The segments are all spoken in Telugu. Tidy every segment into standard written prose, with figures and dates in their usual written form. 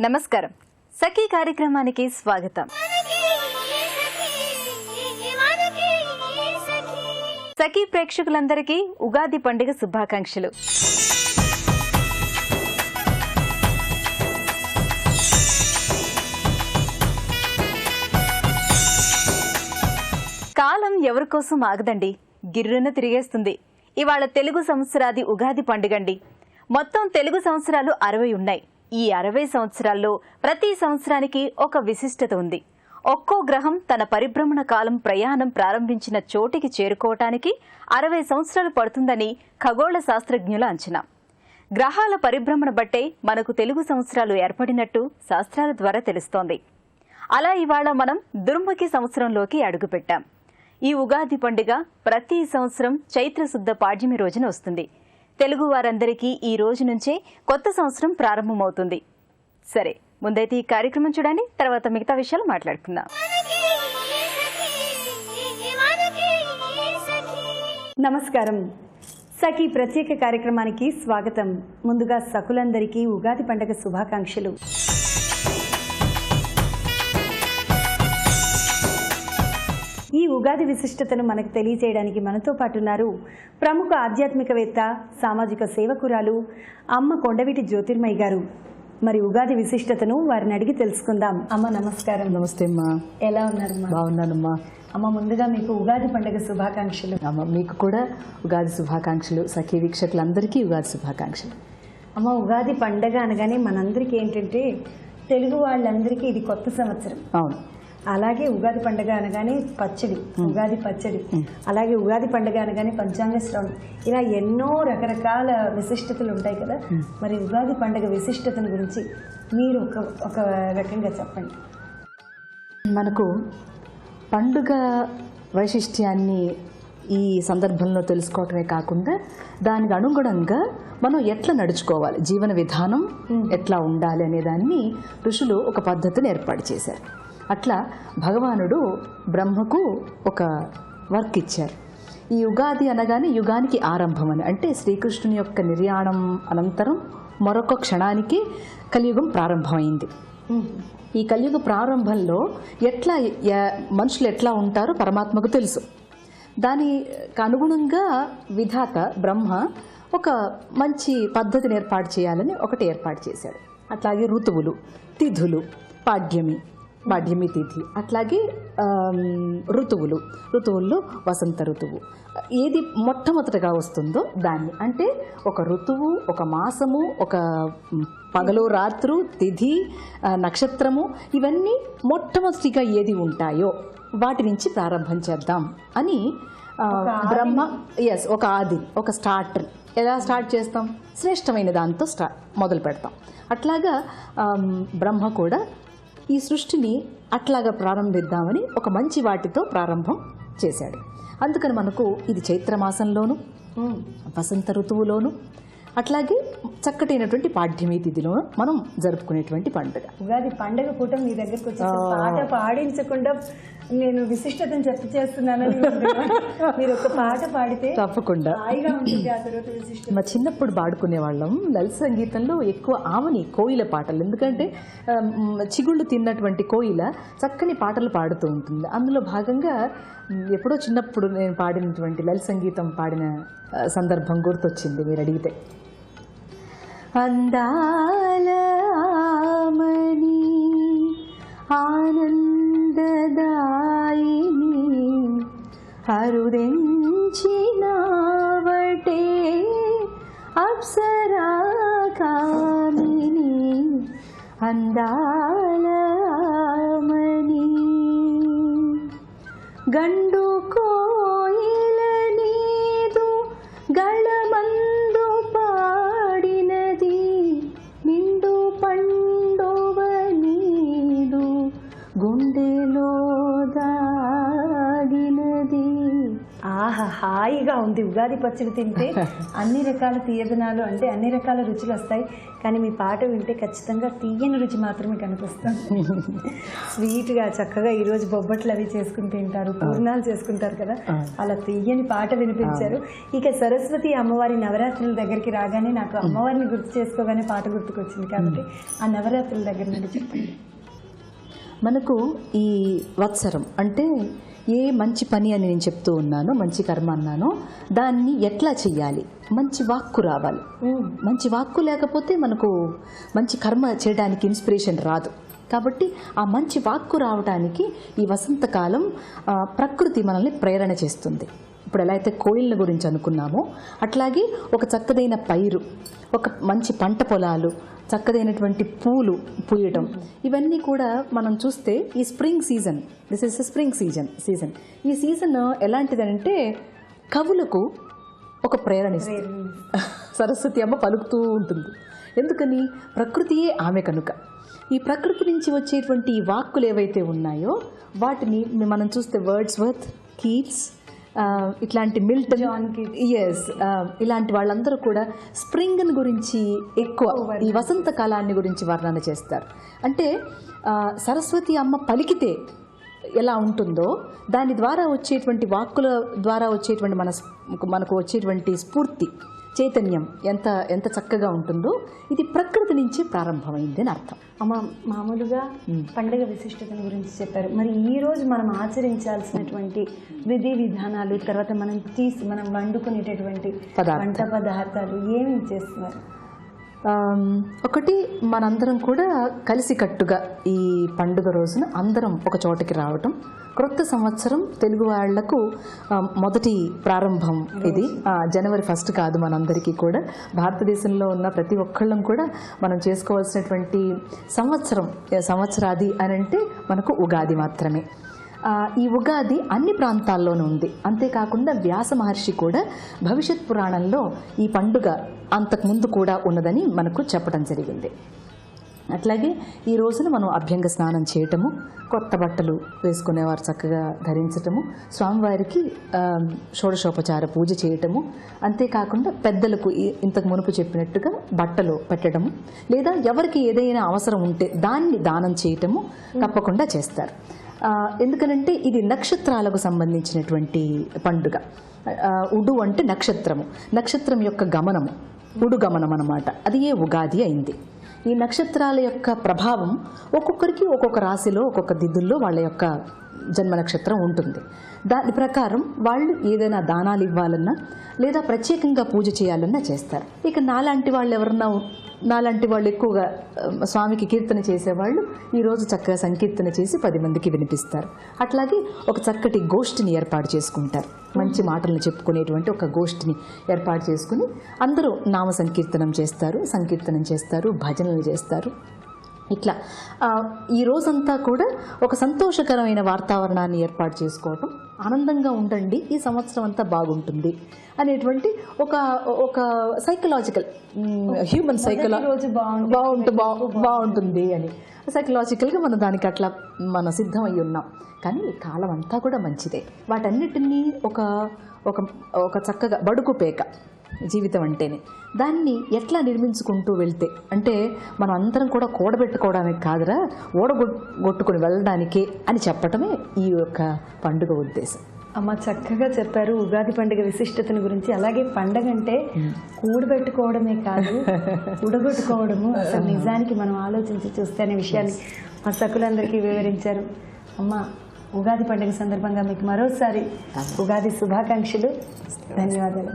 నమస్కారం. సఖీ కార్యక్రమానికి స్వాగతం. సఖీ ప్రేక్షకులందరికీ ఉగాది పండుగ శుభాకాంక్షలు. కాలం ఎవరికోసం ఆగదండి, గిర్రున తిరిగేస్తుంది. ఇవాళ తెలుగు సంవత్సరాది ఉగాది పండుగండి. మొత్తం తెలుగు సంవత్సరాలు 60 ఉన్నాయి. ఈ 60 సంవత్సరాల్లో ప్రతి సంవత్సరానికి ఒక విశిష్టత ఉంది. ఒక్కో గ్రహం తన పరిభ్రమణ కాలం ప్రయాణం ప్రారంభించిన చోటికి చేరుకోవటానికి 60 సంవత్సరాలు పడుతుందని ఖగోళ శాస్త్రజ్ఞుల అంచనా. గ్రహాల పరిభ్రమణ బట్టే మనకు తెలుగు సంవత్సరాలు ఏర్పడినట్టు శాస్త్రాల ద్వారా తెలుస్తోంది. అలా ఇవాళ మనం దుర్ముఖి సంవత్సరంలోకి అడుగుపెట్టాం. ఈ ఉగాది పండుగ ప్రతి సంవత్సరం చైత్రశుద్ధ పాడ్యమి రోజున వస్తుంది. తెలుగు వారందరికీ ఈ రోజు నుంచే కొత్త సంవత్సరం ప్రారంభమవుతుంది. సరే, ముందైతే ఈ కార్యక్రమం చూడండి, తర్వాత మిగతా విషయాలు మాట్లాడుకుందాం. నమస్కారం. సఖీ ప్రత్యేక కార్యక్రమానికి స్వాగతం. ముందుగా సఖులందరికీ ఉగాది పండుగ శుభాకాంక్షలు. ఈ ఉగాది విశిష్టతను మనకు తెలియజేయడానికి మనతో పాటు ఉన్నారు ప్రముఖ ఆధ్యాత్మికవేత్త, సామాజిక సేవకురాలు అమ్మ కొండవీటి జ్యోతిర్మయి గారు. మరి ఉగాది విశిష్టతను వారిని అడిగి తెలుసుకుందాం. అమ్మ నమస్కారం. నమస్తే అమ్మా. ఎలా ఉన్నారమ్మా? బాగున్నానమ్మా. అమ్మ, ముందుగా మీకు ఉగాది పండుగ శుభాకాంక్షలు. అమ్మ, మీకు కూడా ఉగాది శుభాకాంక్షలు. సఖీ వీక్షకులందరికీ ఉగాది శుభాకాంక్షలు. అమ్మ, ఉగాది పండుగ అనగానే మనందరికీ ఏంటంటే తెలుగు వాళ్ళందరికీ ఇది కొత్త సంవత్సరం. అవును. అలాగే ఉగాది పండుగ అనగానే పచ్చడి, ఉగాది పచ్చడి, అలాగే ఉగాది పండుగ అనగానే పంచాంగ శ్రవణం, ఇలా ఎన్నో రకరకాల విశిష్టతలు ఉంటాయి కదా. మరి ఉగాది పండుగ విశిష్టతను గురించి మీరు ఒక రకంగా చెప్పండి. మనకు పండుగ వైశిష్ట్యాన్ని ఈ సందర్భంలో తెలుసుకోవటమే కాకుండా దానికి అనుగుణంగా మనం ఎట్లా నడుచుకోవాలి, జీవన విధానం ఎట్లా ఉండాలి అనే దాన్ని ఋషులు ఒక పద్ధతిని ఏర్పాటు చేశారు. అట్లా భగవానుడు బ్రహ్మకు ఒక వర్క్ ఇచ్చారు. ఈ ఉగాది అనగానే యుగానికి ఆరంభం అని, అంటే శ్రీకృష్ణుని యొక్క నిర్యాణం అనంతరం మరొక క్షణానికి కలియుగం ప్రారంభమైంది. ఈ కలియుగ ప్రారంభంలో ఎట్లా మనుషులు ఎట్లా ఉంటారో పరమాత్మకు తెలుసు. దానికి అనుగుణంగా విధాత బ్రహ్మ ఒక మంచి పద్ధతిని ఏర్పాటు చేయాలని ఒకటి ఏర్పాటు చేశాడు. అట్లాగే ఋతువులు, తిథులు, పాడ్యమి తిథి, అట్లాగే ఋతువుల్లో వసంత ఋతువు ఏది మొట్టమొదటగా వస్తుందో దాన్ని, అంటే ఒక ఋతువు, ఒక మాసము, ఒక పగలు రాత్రు, తిథి, నక్షత్రము, ఇవన్నీ మొట్టమొదటిగా ఏది ఉంటాయో వాటి నుంచి ప్రారంభం చేద్దాం అని బ్రహ్మ ఒక ఆది, ఒక స్టార్టర్. ఎలా స్టార్ట్ చేస్తాం? శ్రేష్టమైన దాంతో మొదలు పెడతాం. అట్లాగా బ్రహ్మ కూడా ఈ సృష్టిని అట్లాగా ప్రారంభిద్దామని ఒక మంచి వాటితో ప్రారంభం చేశాడు. అందుకని మనకు ఇది చైత్రమాసంలోను, వసంత ఋతువులోను, అట్లాగే చక్కటైనటువంటి పాడ్యమి తిథిలోను మనం జరుపుకునేటువంటి పండుగ. ఉగాది పండుగ పూట మీ దగ్గరకు వచ్చి పాట పాడించకుండా నేను విశిష్టతను చేస్తున్నానని మీరు ఒక పాట పాడితే తప్పకుండా హాయిగా ఉంటుంది. ఆ తర్వాత విశిష్టత మా చిన్నప్పుడు పాడుకునే వాళ్ళం లలిత సంగీతంలో ఎక్కువ ఆమని కోయిల పాటలు, ఎందుకంటే చిగుళ్ళు తిన్నటువంటి కోయిల చక్కని పాటలు పాడుతూ ఉంటుంది. అందులో భాగంగా ఎప్పుడో చిన్నప్పుడు నేను పాడినటువంటి లలిత సంగీతం పాడిన సందర్భం గుర్తొచ్చింది మీరు అడిగితే. అందాల ఆమని ఆనందదాయిని హరుదెంచినావటే అప్సరా కామిని అందాల ఆమని గండు కోయిల నీదు గళమందు పాడినది నిండు పండువ నీదు గుండెలో దాగినది. ఆహా, హాయిగా ఉంది. ఉగాది పచ్చడి తింటే అన్ని రకాల తీయదనాలు అంటే అన్ని రకాల రుచులు వస్తాయి. కానీ మీ పాట వింటే ఖచ్చితంగా తీయని రుచి మాత్రమే కనిపిస్తుంది. స్వీట్గా చక్కగా ఈరోజు బొబ్బట్లు అవి చేసుకుని తింటారు, పూర్ణాలు చేసుకుంటారు కదా, అలా తీయని పాట వినిపించారు. ఇక సరస్వతి అమ్మవారి నవరాత్రుల దగ్గరికి రాగానే నాకు అమ్మవారిని గుర్తు చేసుకోగానే పాట గుర్తుకొచ్చింది. కాబట్టి ఆ నవరాత్రుల దగ్గర నుండి చెప్పండి. మనకు ఈ వత్సరం అంటే ఏ మంచి పని అని నేను చెప్తూ ఉన్నానో, మంచి కర్మ అన్నానో దాన్ని ఎట్లా చెయ్యాలి, మంచి వాక్కు రావాలి. మంచి వాక్కు లేకపోతే మనకు మంచి కర్మ చేయడానికి ఇన్స్పిరేషన్ రాదు. కాబట్టి ఆ మంచి వాక్కు రావడానికి ఈ వసంతకాలం ప్రకృతి మనల్ని ప్రేరణ చేస్తుంది. ఇప్పుడు ఎలా అయితే కోయిళ్ళ గురించి అనుకున్నామో అట్లాగే ఒక చక్కదైన పైరు, ఒక మంచి పంట పొలాలు, చక్కదైనటువంటి పూలు పూయటం, ఇవన్నీ కూడా మనం చూస్తే ఈ spring season, this is spring season. ఈ సీజన్ ఎలాంటిదంటే కవులకు ఒక ప్రేరణ ఇస్తుంది. సరస్వతి అమ్మ పలుకుతూ ఉంటుంది. ఎందుకని? ప్రకృతియే ఆమె కనుక. ఈ ప్రకృతి నుంచి వచ్చేటువంటి ఈ వాక్కులు ఏవైతే ఉన్నాయో వాటిని మనం చూస్తే వర్డ్స్వర్త్, కీట్స్, ఇట్లాంటి మిల్టన్, ఇలాంటి వాళ్ళందరూ కూడా స్ప్రింగ్ గురించి ఎక్కువ ఈ వసంత కాలాన్ని గురించి వర్ణన చేస్తారు. అంటే సరస్వతి అమ్మ పలికితే ఎలా ఉంటుందో దాని ద్వారా వచ్చేటువంటి వాక్కుల ద్వారా వచ్చేటువంటి మనకు వచ్చేటువంటి స్ఫూర్తి, చైతన్యం ఎంత చక్కగా ఉంటుందో ఇది ప్రకృతి నుంచి ప్రారంభమైంది అని అర్థం. అమ్మ, మామూలుగా పండుగ విశిష్టతను గురించి చెప్పారు. మరి ఈ రోజు మనం ఆచరించాల్సినటువంటి విధి విధానాలు, తర్వాత మనం వండుకునేటటువంటి వంట పదార్థాలు ఏమేమి చేస్తున్నారు? ఒకటి, మనందరం కూడా కలిసికట్టుగా ఈ పండుగ రోజున అందరం ఒక చోటకి రావటం. క్రొత్త సంవత్సరం తెలుగు వాళ్లకు మొదటి ప్రారంభం ఇది. జనవరి 1 కాదు, మనందరికీ కూడా భారతదేశంలో ఉన్న ప్రతి ఒక్కళ్ళం కూడా మనం చేసుకోవాల్సినటువంటి సంవత్సరాది అని అంటే మనకు ఉగాది మాత్రమే. ఈ ఉగాది అన్ని ప్రాంతాల్లోనూ ఉంది. అంతేకాకుండా వ్యాస మహర్షి కూడా భవిష్యత్ పురాణంలో ఈ పండుగ అంతకుముందు కూడా ఉన్నదని మనకు చెప్పడం జరిగింది. అట్లాగే ఈ రోజున మనం అభ్యంగ స్నానం చేయటము, కొత్త బట్టలు వేసుకునేవారు చక్కగా ధరించటము, స్వామివారికి షోడశోపచార పూజ చేయటము, అంతేకాకుండా పెద్దలకు ఇంతకు మునుపు చెప్పినట్టుగా బట్టలు పెట్టడము, లేదా ఎవరికి ఏదైనా అవసరం ఉంటే దాన్ని దానం చేయటము తప్పకుండా చేస్తారు. ఎందుకనంటే ఇది నక్షత్రాలకు సంబంధించినటువంటి పండుగ. ఉడు అంటే నక్షత్రం యొక్క గమనము, ఉడు గమనం అన్నమాట. అది ఏ ఉగాది అయింది. ఈ నక్షత్రాల యొక్క ప్రభావం ఒక్కొక్కరికి ఒక్కొక్క రాశిలో, ఒక్కొక్క దిద్దుల్లో వాళ్ళ యొక్క జన్మ నక్షత్రం ఉంటుంది. దాని ప్రకారం వాళ్ళు ఏదైనా దానాలు ఇవ్వాలన్నా లేదా ప్రత్యేకంగా పూజ చేయాలన్నా చేస్తారు. ఇక నాలాంటి వాళ్ళు ఎక్కువగా స్వామికి కీర్తన చేసేవాళ్ళు ఈరోజు చక్కగా సంకీర్తన చేసి 10 మందికి వినిపిస్తారు. అట్లాగే ఒక చక్కటి గోష్ఠిని ఏర్పాటు చేసుకుంటారు. మంచి మాటలను చెప్పుకునేటువంటి ఒక గోష్ఠిని ఏర్పాటు చేసుకుని అందరూ నామ సంకీర్తనం చేస్తారు, భజనలు చేస్తారు. ఇట్లా ఈ రోజంతా కూడా ఒక సంతోషకరమైన వాతావరణాన్ని ఏర్పాటు చేసుకోవటం, ఆనందంగా ఉండండి, ఈ సంవత్సరం అంతా బాగుంటుంది అనేటువంటి ఒక సైకలాజికల్, హ్యూమన్ సైకలాజీ బాగుంటుంది అని సైకలాజికల్గా మనం దానికి అట్లా సిద్ధం అయి ఉన్నాం. కానీ ఈ కాలం అంతా కూడా మంచిదే. వాటన్నిటినీ ఒక చక్కగా బడుకు పేక జీవితం అంటేనే దాన్ని ఎట్లా నిర్మించుకుంటూ వెళ్తే, అంటే మనం అందరం కూడా కూడబెట్టుకోవడానికి కాదురా, ఓడగొట్టుకుని వెళ్ళడానికే అని చెప్పటమే ఈ యొక్క పండుగ ఉద్దేశం. అమ్మ, చక్కగా చెప్పారు ఉగాది పండుగ విశిష్టతను గురించి. అలాగే పండగ అంటే కూడబెట్టుకోవడమే కాదు, ఉడగొట్టుకోవడము అసలు నిజానికి మనం ఆలోచించి చూస్తే అనే విషయాన్ని మా సకులందరికీ వివరించారు. అమ్మ, ఉగాది పండుగ సందర్భంగా మీకు మరోసారి ఉగాది శుభాకాంక్షలు, ధన్యవాదాలు.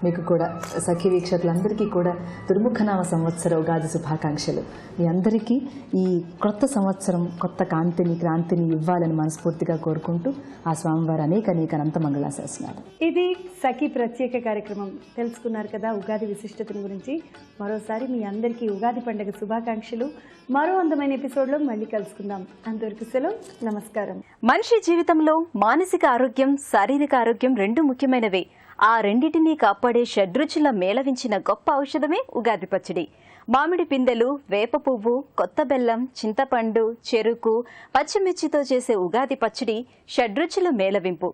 మీకు కూడా సఖీ వీక్షకులందరికీ కూడా దుర్ముఖనామ సంవత్సర ఉగాది శుభాకాంక్షలు. మీ అందరికీ ఈ కొత్త సంవత్సరం కొత్త క్రాంతిని ఇవ్వాలని మనస్ఫూర్తిగా కోరుకుంటూ ఆ స్వామివారు అనేక అనంత మంగళాశాసనాలు. ఇది సఖీ ప్రత్యేక కార్యక్రమం. తెలుసుకున్నారు కదా ఉగాది విశిష్టతను గురించి. మరోసారి మీ అందరికీ ఉగాది పండుగ శుభాకాంక్షలు. మరో అందమైన ఎపిసోడ్లో మళ్ళీ కలుసుకుందాం. అంతవరకు సెలవు, నమస్కారం. మనిషి జీవితంలో మానసిక ఆరోగ్యం, శారీరక ఆరోగ్యం రెండు ముఖ్యమైనవే. ఆ రెండింటినీ కాపాడే షడ్రుచుల మేళవించిన గొప్ప ఔషధమే ఉగాది పచ్చడి. మామిడి పిందెలు, వేప పువ్వు, కొత్త బెల్లం, చింతపండు, చెరుకు, పచ్చిమిర్చితో చేసే ఉగాది పచ్చడి షడ్రుచుల మేళవింపు.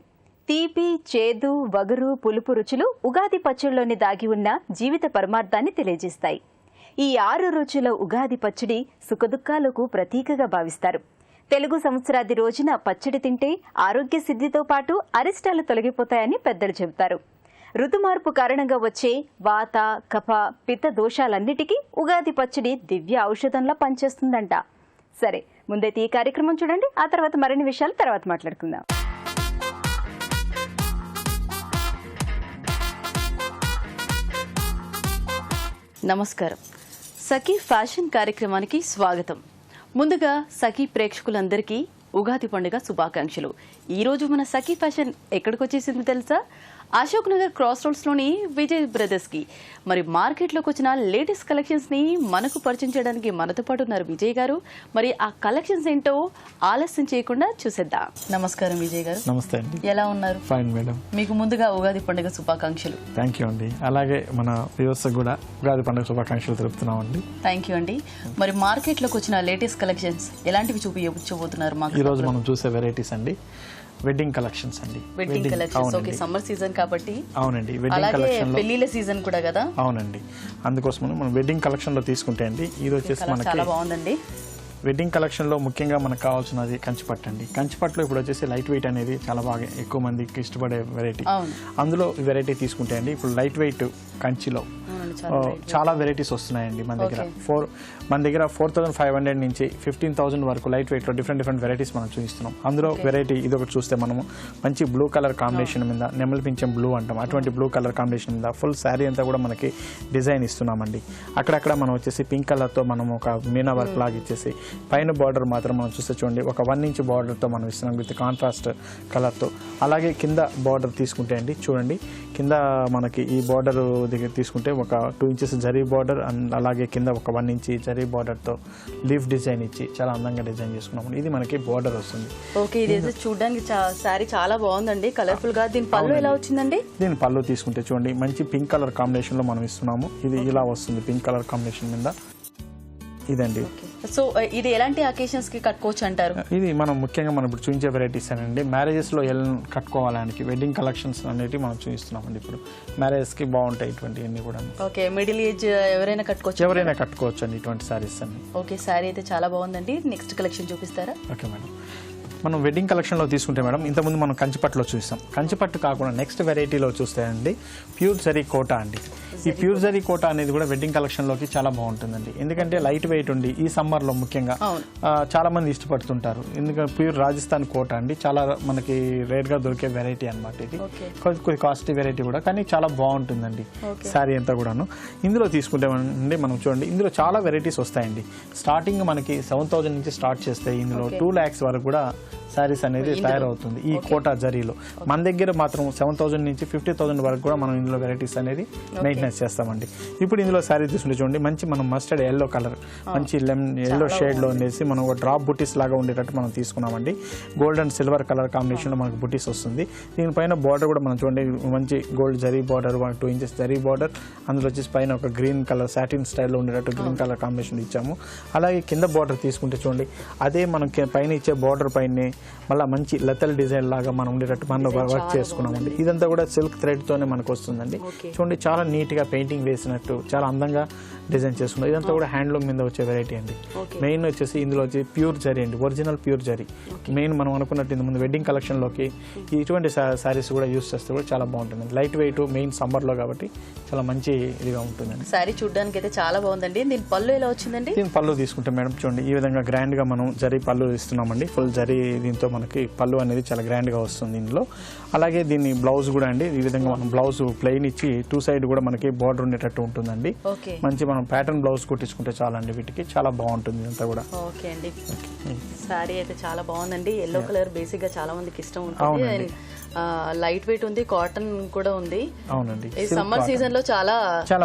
తీపి, చేదు, వగరు, పులుపు రుచులు ఉగాది పచ్చడిలోని దాగి ఉన్న జీవిత పరమార్థాన్ని తెలియజేస్తాయి. ఈ 6 రుచుల ఉగాది పచ్చడి సుఖదుఖాలకు ప్రతీకగా భావిస్తారు. తెలుగు సంవత్సరాది రోజున పచ్చడి తింటే ఆరోగ్య సిద్ధితో పాటు అరిష్టాలు తొలగిపోతాయని పెద్దలు చెబుతారు. ఋతుమార్పు కారణంగా వచ్చే వాత, కఫ, పిత్త దోషాలన్నిటికీ ఉగాది పచ్చడి దివ్య ఔషధంలా పనిచేస్తుందంట. సరే, ముందైతే ఈ కార్యక్రమం చూడండి. ఆ తర్వాత మరిన్ని విషయాలు తర్వాత మాట్లాడుకుందాం. నమస్కారం. సఖీ ఫ్యాషన్ కార్యక్రమానికి స్వాగతం. ముందుగా సఖీ ప్రేక్షకులందరికీ ఉగాది పండుగ శుభాకాంక్షలు. ఈరోజు మన సఖీ ఫ్యాషన్ ఎక్కడికి వచ్చేసింది తెలుసా? అశోక్ నగర్ క్రాస్ రోడ్స్లోని విజయ్ బ్రదర్స్కి. మరి మార్కెట్లోకి వచ్చిన లేటెస్ట్ కలెక్షన్స్ని మనకు పరిచయం చేయడానికి మనతో పాటు ఉన్నారు విజయ్ గారు. మరి ఆ కలెక్షన్స్ ఏంటో ఆలస్యం చేయకుండా చూసేద్దాం. నమస్కారం విజయ్ గారు. నమస్తే అండి. ఎలా ఉన్నారు? Fine madam. మీకు ముందుగా ఉగాది పండుగ శుభాకాంక్షలు. థ్యాంక్ యూ అండి. అలాగే మన వ్యవస్థకు కూడా ఉగాది పండుగ శుభాకాంక్షలు తెలుపుతున్నాం అండి. థ్యాంక్ యూ అండి. మరి మార్కెట్లోకి వచ్చిన లేటెస్ట్ కలెక్షన్స్ ఎలాంటివి చూపించబోతున్నారు మాకు? ఈ రోజు మనం చూసే వెరైటీస్ అండి వెడ్డింగ్ కలెక్షన్స్ అండి. Wedding collections. Okay, summer season కాబట్టి. అవునండి, వెడ్డింగ్ అలాగే కలెక్షన్. పెళ్లిళ్ళ సీజన్ కూడా కదా. అవునండి, అందుకోసం మనం వెడ్డింగ్ కలెక్షన్ లో తీసుకుంటే అండి ఇది వచ్చేసి మనకి చాలా బాగుందండి. వెడ్డింగ్ కలెక్షన్ లో ముఖ్యంగా మనకు కావాల్సినది కంచిపట్టు అండి. కంచిపట్టులో ఇప్పుడు వచ్చేసి లైట్ వెయిట్ అనేది చాలా బాగా ఎక్కువ మందికి ఇష్టపడే వెరైటీ. అందులో వెరైటీ తీసుకుంటే అండి ఇప్పుడు లైట్ వెయిట్ కంచిలో చాలా వెరైటీస్ వస్తున్నాయండి మన దగ్గర. మన దగ్గర 4,500 నుంచి 15,000 వరకు లైట్ వెయిట్ లో డిఫరెంట్ వెరైటీస్ మనం చూపిస్తున్నాం. అందులో వెరైటీ ఇది ఒకటి చూస్తే మనము మంచి బ్లూ కలర్ కాంబినేషన్ మీద, నెమలి పింఛం బ్లూ అంటాం, అటువంటి బ్లూ కలర్ కాంబినేషన్ మీద ఫుల్ శారీ అంతా కూడా మనకి డిజైన్ ఇస్తున్నామండి. అక్కడక్కడ మనం వచ్చేసి పింక్ కలర్ తో మనం ఒక మీనా వర్క్ లాగా ఇచ్చేసి పైన బార్డర్ మాత్రం మనం చూస్తే చూడండి ఒక 1 ఇంచ్ బార్డర్ తో మనం ఇస్తున్నాం విత్ కాంట్రాస్ట్ కలర్ తో. అలాగే కింద బార్డర్ తీసుకుంటే అండి చూడండి కింద మనకి ఈ బార్డర్ దగ్గర తీసుకుంటే ఒక 2 ఇంచెస్ జరీ బార్డర్ అండ్ అలాగే కింద ఒక 1 ఇంచ్ జరీ బార్డర్ తో లీఫ్ డిజైన్ ఇచ్చి చాలా అందంగా డిజైన్ చేసుకున్నాం. ఇది మనకి బార్డర్ వస్తుంది. ఓకే, ఇది చూడడానికి సారీ చాలా బాగుందండి, కలర్ఫుల్ గా. దీని పళ్ళు ఎలా వచ్చిందండి? దీని పళ్ళు తీసుకుంటే చూడండి మంచి పింక్ కలర్ కాంబినేషన్ లో మనం ఇస్తున్నాము. ఇది ఇలా వస్తుంది పింక్ కలర్ కాంబినేషన్ మీద. ఇదండి. సో ఇది ఎలాంటి అకేషన్స్ కి కట్టుకోవచ్చు అంటారు? ఇది మనం ముఖ్యంగా మనం ఇప్పుడు చూపించే వెరైటీస్ అండి మ్యారేజెస్ లో కట్టుకోవడానికి వెడ్డింగ్ కలెక్షన్స్ అనేవి మనం చూపిస్తున్నామండి. ఇప్పుడు మ్యారేజెస్ కి బాగుంటాయి ఇటువంటివన్నీ కూడా. ఓకే, మిడిల్ ఏజ్ ఎవరైనా కట్టుకోవచ్చు? ఎవరైనా కట్టుకోవచ్చు అండి ఇటువంటి సారీస్ అన్ని. ఓకే, సారీ అయితే చాలా బాగుందండి. నెక్స్ట్ కలెక్షన్ చూపిస్తారా? Okay madam. మనం వెడ్డింగ్ కలెక్షన్లో తీసుకుంటే మేడం ఇంతకుముందు మనం కంచిపట్టులో చూస్తాం. కంచిపట్టు కాకుండా నెక్స్ట్ వెరైటీలో చూస్తే అండి ప్యూర్ జరీ కోటా అండి. ఈ ప్యూర్ జరీ కోటా అనేది కూడా వెడ్డింగ్ కలెక్షన్లోకి చాలా బాగుంటుందండి. ఎందుకంటే లైట్ వెయిట్ ఉండి ఈ సమ్మర్లో ముఖ్యంగా చాలా మంది ఇష్టపడుతుంటారు. ఎందుకంటే ప్యూర్ రాజస్థాన్ కోటా అండి, చాలా మనకి రేట్గా దొరికే వెరైటీ అనమాట. ఇది కొద్ది కాస్ట్లీ వెరైటీ కూడా, కానీ చాలా బాగుంటుందండి శారీ అంతా కూడాను. ఇందులో తీసుకుంటే అండి మనం చూడండి ఇందులో చాలా వెరైటీస్ వస్తాయండి. స్టార్టింగ్ మనకి 7,000 నుంచి స్టార్ట్ చేస్తే ఇందులో 2 lakhs వరకు కూడా శారీస్ అనేది తయారవుతుంది ఈ కోటా జరీలో. మన దగ్గర మాత్రం 7,000 నుంచి 50,000 వరకు కూడా మనం ఇందులో వెరైటీస్ అనేది మెయింటెనెన్స్ చేస్తామండి. ఇప్పుడు ఇందులో శారీ తీసుకుంటే చూడండి మంచి మనం మస్టర్డ్ ఎల్లో కలర్ మంచి ఎల్లో షేడ్ లో ఉండేసి మనం ఒక డ్రాప్ బుటీస్ లాగా ఉండేటట్టు మనం తీసుకున్నామండి. Gold and silver colour combination లో మనకు బుటీస్ వస్తుంది. దీనిపైన బార్డర్ కూడా మనం చూడండి మంచి gold zari border 2 inches zari border, అందులో వచ్చేసి పైన ఒక గ్రీన్ కలర్ సాటిన్ స్టైల్లో ఉండేటట్టు గ్రీన్ కలర్ కాంబినేషన్ ఇచ్చాము. అలాగే కింద బార్డర్ తీసుకుంటే చూడండి అదే మనం పైన ఇచ్చే బార్డర్ పైన మళ్ళీ మంచి లతల్ డిజైన్ లాగా మనం ఉండేటట్టు మనం వర్క్ చేసుకున్నామండి. ఇదంతా కూడా సిల్క్ థ్రెడ్ తోనే మనకు వస్తుందండి. చూడండి చాలా నీట్ గా పెయింటింగ్ వేసినట్టు చాలా అందంగా డిజైన్ చేసుకున్నాం. ఇదంతా కూడా హ్యాండ్లూమ్ మీద వచ్చే వెరైటీ అండి. మెయిన్ వచ్చేసి ఇందులో వచ్చి ప్యూర్ జరీ అండి, ఒరిజినల్ ప్యూర్ జరీ. మెయిన్ మనం అనుకున్నట్టు ఇంత ముందు వెడ్డింగ్ కలెక్షన్ లోకి ఇటువంటి శారీస్ కూడా యూస్ చేస్తే కూడా చాలా బాగుంటుంది. లైట్ వెయిట్ మెయిన్ సమ్మర్ లో కాబట్టి చాలా మంచి ఇదిగా ఉంటుందండి. సారీ చూడడానికి అయితే చాలా బాగుందండి. దీని పళ్ళు ఎలా వచ్చిందండి? దీని పళ్ళు తీసుకుంటే మేడం చూడండి ఈ విధంగా గ్రాండ్ గా మనం జరీ పళ్ళు ఇస్తున్నామండి. ఫుల్ జరీ దీంతో మనకి పళ్ళు అనేది చాలా గ్రాండ్ గా వస్తుంది ఇందులో. అలాగే దీన్ని బ్లౌజ్ కూడా అండి ఈ విధంగా మనం బ్లౌజ్ ప్లెయిన్ ఇచ్చి 2 సైడ్ కూడా మనకి బార్డర్ ఉండేటట్టు ఉంటుందండి. మంచి మనం ప్యాటర్న్ బ్లౌజ్ కుట్టించుకుంటే చాలా అండి వీటికి చాలా బాగుంటుంది అంతా కూడా. ఓకే అండి, సారీ అయితే చాలా బాగుందండి. ఎల్లో కలర్ బేసిక్ గా చాలా మందికి ఇష్టం ఉంటుంది. లైట్ వెయిట్ ఉంది, కాటన్ కూడా ఉంది. అవునండి, సమ్మర్ సీజన్ లో చాలా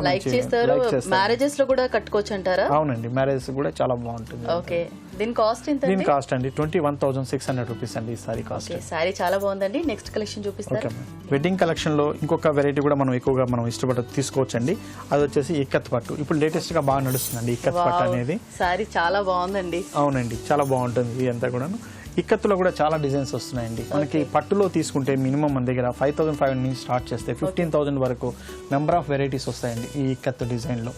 లైక్ చేస్తారు. మ్యారేజెస్ లో కూడా కట్టుకోవచ్చు అంటారా? అవునండి, మ్యారేజెస్ కూడా చాలా బాగుంటుంది. ఓకే, దీని కాస్ట్ ఎంత? దీని కాస్ట్ అండి 21,600 రూపీస్ అండి ఈ సారీ కాస్ట్. సారీ చాలా బాగుందండి. నెక్స్ట్ కలెక్షన్ చూపిస్తారా? వెడ్డింగ్ కలెక్షన్ లో ఇంకొక వెరైటీ కూడా మనం ఎక్కువగా మనం ఇష్టపడ తీసుకోవచ్చండి. అది వచ్చేసి ఇక్కత్ పట్టు. ఇప్పుడు లేటెస్ట్ గా బాగా నడుస్తుందండి ఇక్కత్ పట్టు అనేది. సారీ చాలా బాగుందండి. అవునండి, చాలా బాగుంటుంది ఇదంతా కూడా. ఇక్కత్తులో కూడా చాలా డిజైన్స్ వస్తున్నాయండి. మనకి పట్టులో తీసుకుంటే మినిమం మన దగ్గర 5,500 నుంచి స్టార్ట్ చేస్తే 15,000 వరకు నెంబర్ ఆఫ్ వెరైటీస్ వస్తాయండి ఈ ఇక్కత్తు డిజైన్ లో.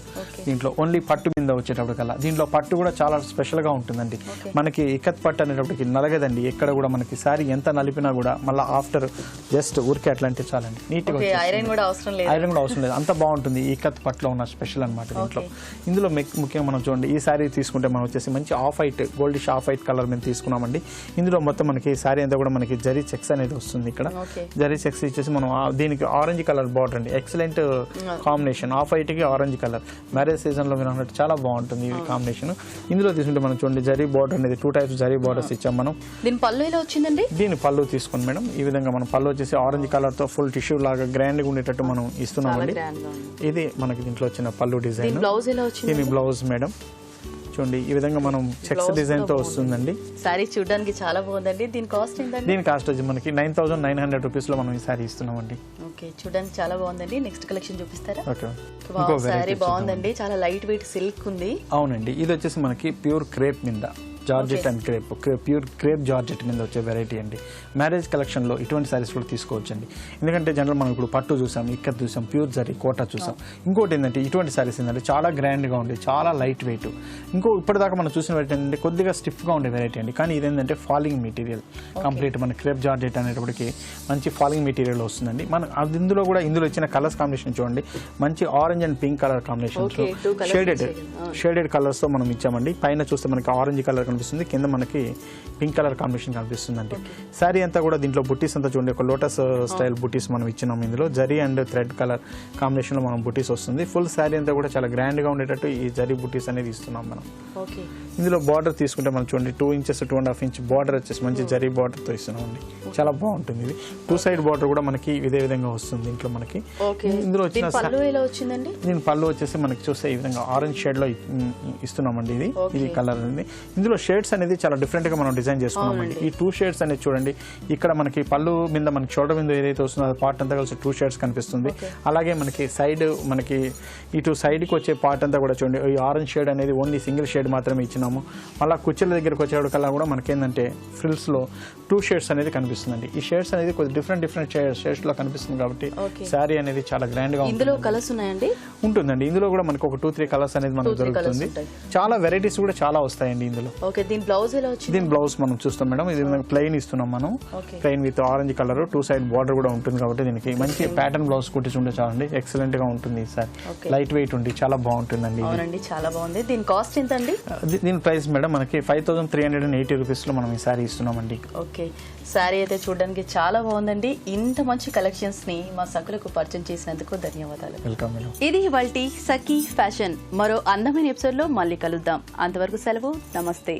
దీంట్లో ఓన్లీ పట్టు మీద వచ్చేటప్పటికల్లా దీంట్లో పట్టు కూడా చాలా స్పెషల్ గా ఉంటుందండి. మనకి ఇక్కత్ పట్టు అనేటప్పటికి నలగదండి, ఎక్కడ కూడా మనకి సారీ ఎంత నలిపినా కూడా మళ్ళీ ఆఫ్టర్ జస్ట్ ఊరికే అట్లా అంటే చాలండి, నీట్ గా ఐరన్ కూడా అవసరం లేదు, అంత బాగుంటుంది. ఈ ఇక్కత్ పట్టులో ఉన్న స్పెషల్ అనమాట దీంట్లో. ఇందులో ముఖ్యంగా మనం చూడండి, ఈ సారీ తీసుకుంటే మనం వచ్చేసి మంచి off white goldish off white colour మీద తీసుకున్నామండి. ఇందులో మొత్తం మనకి సారీ అంతా కూడా మనకి జరీ చెక్స్ అనేది వస్తుంది. ఇక్కడ జరీ చెక్స్ ఇచ్చేసి మనం దీనికి ఆరెంజ్ కలర్ బార్డర్ అండి, ఎక్సలెంట్ కాంబినేషన్. ఆఫ్ వైట్ కి ఆరెంజ్ కలర్ మ్యారేజ్ సీజన్ లో మీరు అన్నట్టు చాలా బాగుంటుంది ఈ కాంబినేషన్. ఇందులో తీసుకుంటే మనం చూడండి జరీ బార్డర్ అనేది 2 టైప్స్ జరీ బార్డర్స్ ఇచ్చాం మనం. దీని పళ్ళు ఎలా వచ్చిందండి? దీని పళ్ళు తీసుకోండి మేడం, ఈ విధంగా మనం పళ్ళు వచ్చేసి ఆరెంజ్ కలర్ తో ఫుల్ టిష్యూ లాగా గ్రాండ్ గా ఉండేటట్టు మనం ఇస్తున్నామండి. ఇది మనకి దీంట్లో వచ్చిన పళ్ళు డిజైన్. బ్లౌజ్ ఎలా వచ్చింది? దీని బ్లౌజ్ మేడం చూడండి ఈ విధంగా మనం చెక్స్ డిజైన్ తో వస్తుందండి. సారీ చూడడానికి చాలా బాగుందండి. దీని కాస్ట్ ఏంటండి? దీని కాస్ట్ వచ్చి మనకి 9,900 రూపీస్ లో మనం ఈ సారీ ఇస్తున్నామండి. ఓకే, చూడడానికి చాలా బాగుందండి. నెక్స్ట్ కలెక్షన్ చూపిస్తారా? ఓకే, సారీ బాగుందండి, చాలా లైట్ వెయిట్ సిల్క్ ఉంది. అవునండి, ఇది వచ్చేసి మనకి ప్యూర్ క్రేప్ మీద georgette and crepe, pure crepe georgette మీద వచ్చే వెరైటీ అండి. మ్యారేజ్ కలెక్షన్ లో ఇటువంటి సారీస్ కూడా తీసుకోవచ్చండి. ఎందుకంటే జనరల్ మనం ఇప్పుడు పట్టు చూసాం, ఇక్కడ చూసాం, ప్యూర్ జరీ కోటా చూసాం. ఇంకోటి ఏంటంటే ఇటువంటి సారీస్ ఏంటంటే చాలా గ్రాండ్ గా ఉండే, చాలా లైట్ వెయిట్. ఇప్పటిదాకా మనం చూసిన వెరైటీ ఏంటంటే కొద్దిగా స్టిఫ్ గా ఉండే వెరైటీ అండి. కానీ ఇదేంటంటే ఫాలింగ్ మెటీరియల్ కంప్లీట్ మన క్రేప్ జార్జెట్ అనేటప్పటికి మంచి ఫాలింగ్ మెటీరియల్ వస్తుందండి. మన ఇందులో ఇచ్చిన కలర్స్ కాంబినేషన్ చూడండి, మంచి orange and pink colour combination shaded colours తో మనం ఇచ్చామండి. పైన చూస్తే మనకి ఆరెంజ్ కలర్ కనిపిస్తుంది, కింద మనకి పింక్ కలర్ కాంబినేషన్ కనిపిస్తుందండి. సారీ అంతా కూడా దీంట్లో బుటీస్ అంతా చూడండి, ఒక లోటస్ స్టైల్ బుటీస్ మనం ఇచ్చినాం. ఇందులో zari and thread colour combination లో మనం బుటీస్ వస్తుంది. ఫుల్ సారీ అంతా కూడా చాలా గ్రాండ్ గా ఉండేటట్టు ఈ జరీ బుటీస్ అనేది ఇస్తున్నాం మనం. ఇందులో బార్డర్ తీసుకుంటే మనం చూడండి 2 ఇంచెస్ 2.5 ఇంచ్ బార్డర్ వచ్చేసి మంచి జరీ బార్డర్ తో ఇస్తున్నాం అండి. చాలా బాగుంటుంది ఇది. 2 సైడ్ బార్డర్ కూడా మనకి ఇదే విధంగా వస్తుంది దీంట్లో మనకి. ఇందులో వచ్చిన దీని పళ్ళు వచ్చేసి మనకి చూస్తే ఈ విధంగా ఆరెంజ్ షేడ్ లో ఇస్తున్నామండి. ఇది కలర్ అండి. ఇందులో షేడ్స్ అనేది చాలా డిఫరెంట్ గా మనం డిజైన్ చేసుకున్నామండి. ఈ 2 షేడ్స్ అనేది చూడండి, ఇక్కడ మనకి పళ్ళు మీద మనకి షోల్డర్ మీద ఏదైతే వస్తుందో అది పార్ట్ అంతా కలిసి 2 షేడ్స్ కనిపిస్తుంది. అలాగే మనకి సైడ్ మనకి ఇటు సైడ్ కి వచ్చే పార్ట్ అంతా కూడా చూడండి, ఈ ఆరెంజ్ షేడ్ అనేది ఓన్లీ సింగిల్ షేడ్ మాత్రమే ఇచ్చినాము. మళ్ళీ కుర్చీల దగ్గరకు వచ్చేటికల్లా కూడా మనకి ఏంటంటే ఫ్రిల్స్ లో 2 షేడ్స్ అనేది కనిపిస్తుందండి. ఈ షేడ్స్ అనేది కొద్ది డిఫరెంట్ షేడ్స్ లో కనిపిస్తుంది కాబట్టి శారీ అనేది చాలా గ్రాండ్ గా ఇందులో కలర్స్ ఉన్నాయండి ఉంటుందండి. ఇందులో కూడా మనకి ఒక 2-3 కలర్స్ అనేది మనకు దొరుకుతుంది. చాలా వెరైటీస్ కూడా చాలా వస్తాయండి ఇందులో. దీని బ్లౌజ్ ఎలా వచ్చింది? దీని బ్లౌజ్ మనం చూస్తాం మేడం, ఇది ప్లెయిన్ ఇస్తున్నాం మనం. Plain with orange colour 2 side border కూడా ఉంటుంది కాబట్టి దీనికి మంచి ప్యాటర్న్ బ్లౌజ్ కుట్టించుంటే చాలండి, ఎక్సలెంట్ గా ఉంటుంది. సార్ లైట్ వెయిట్ ఉంది, చాలా బాగుంటుందండి. అవునండి, చాలా బాగుంది. దీని కాస్ట్ ఎంత అండి? దీని ప్రైస్ మేడం మనకి 5,380 రూపీస్ లో మనం ఈ సారీ ఇస్తున్నామండి. ఓకే, సారీ అయితే చూడడానికి చాలా బాగుందండి. ఇంత మంచి కలెక్షన్స్ ని మా సకులకు పరిచయం చేసినందుకు ధన్యవాదాలు. Welcome madam. ఇది ఇవాల్టి సఖీ ఫ్యాషన్. మరో అందమైన ఎపిసోడ్ లో మళ్ళీ కలుద్దాం. అంతవరకు సెలవు, నమస్తే.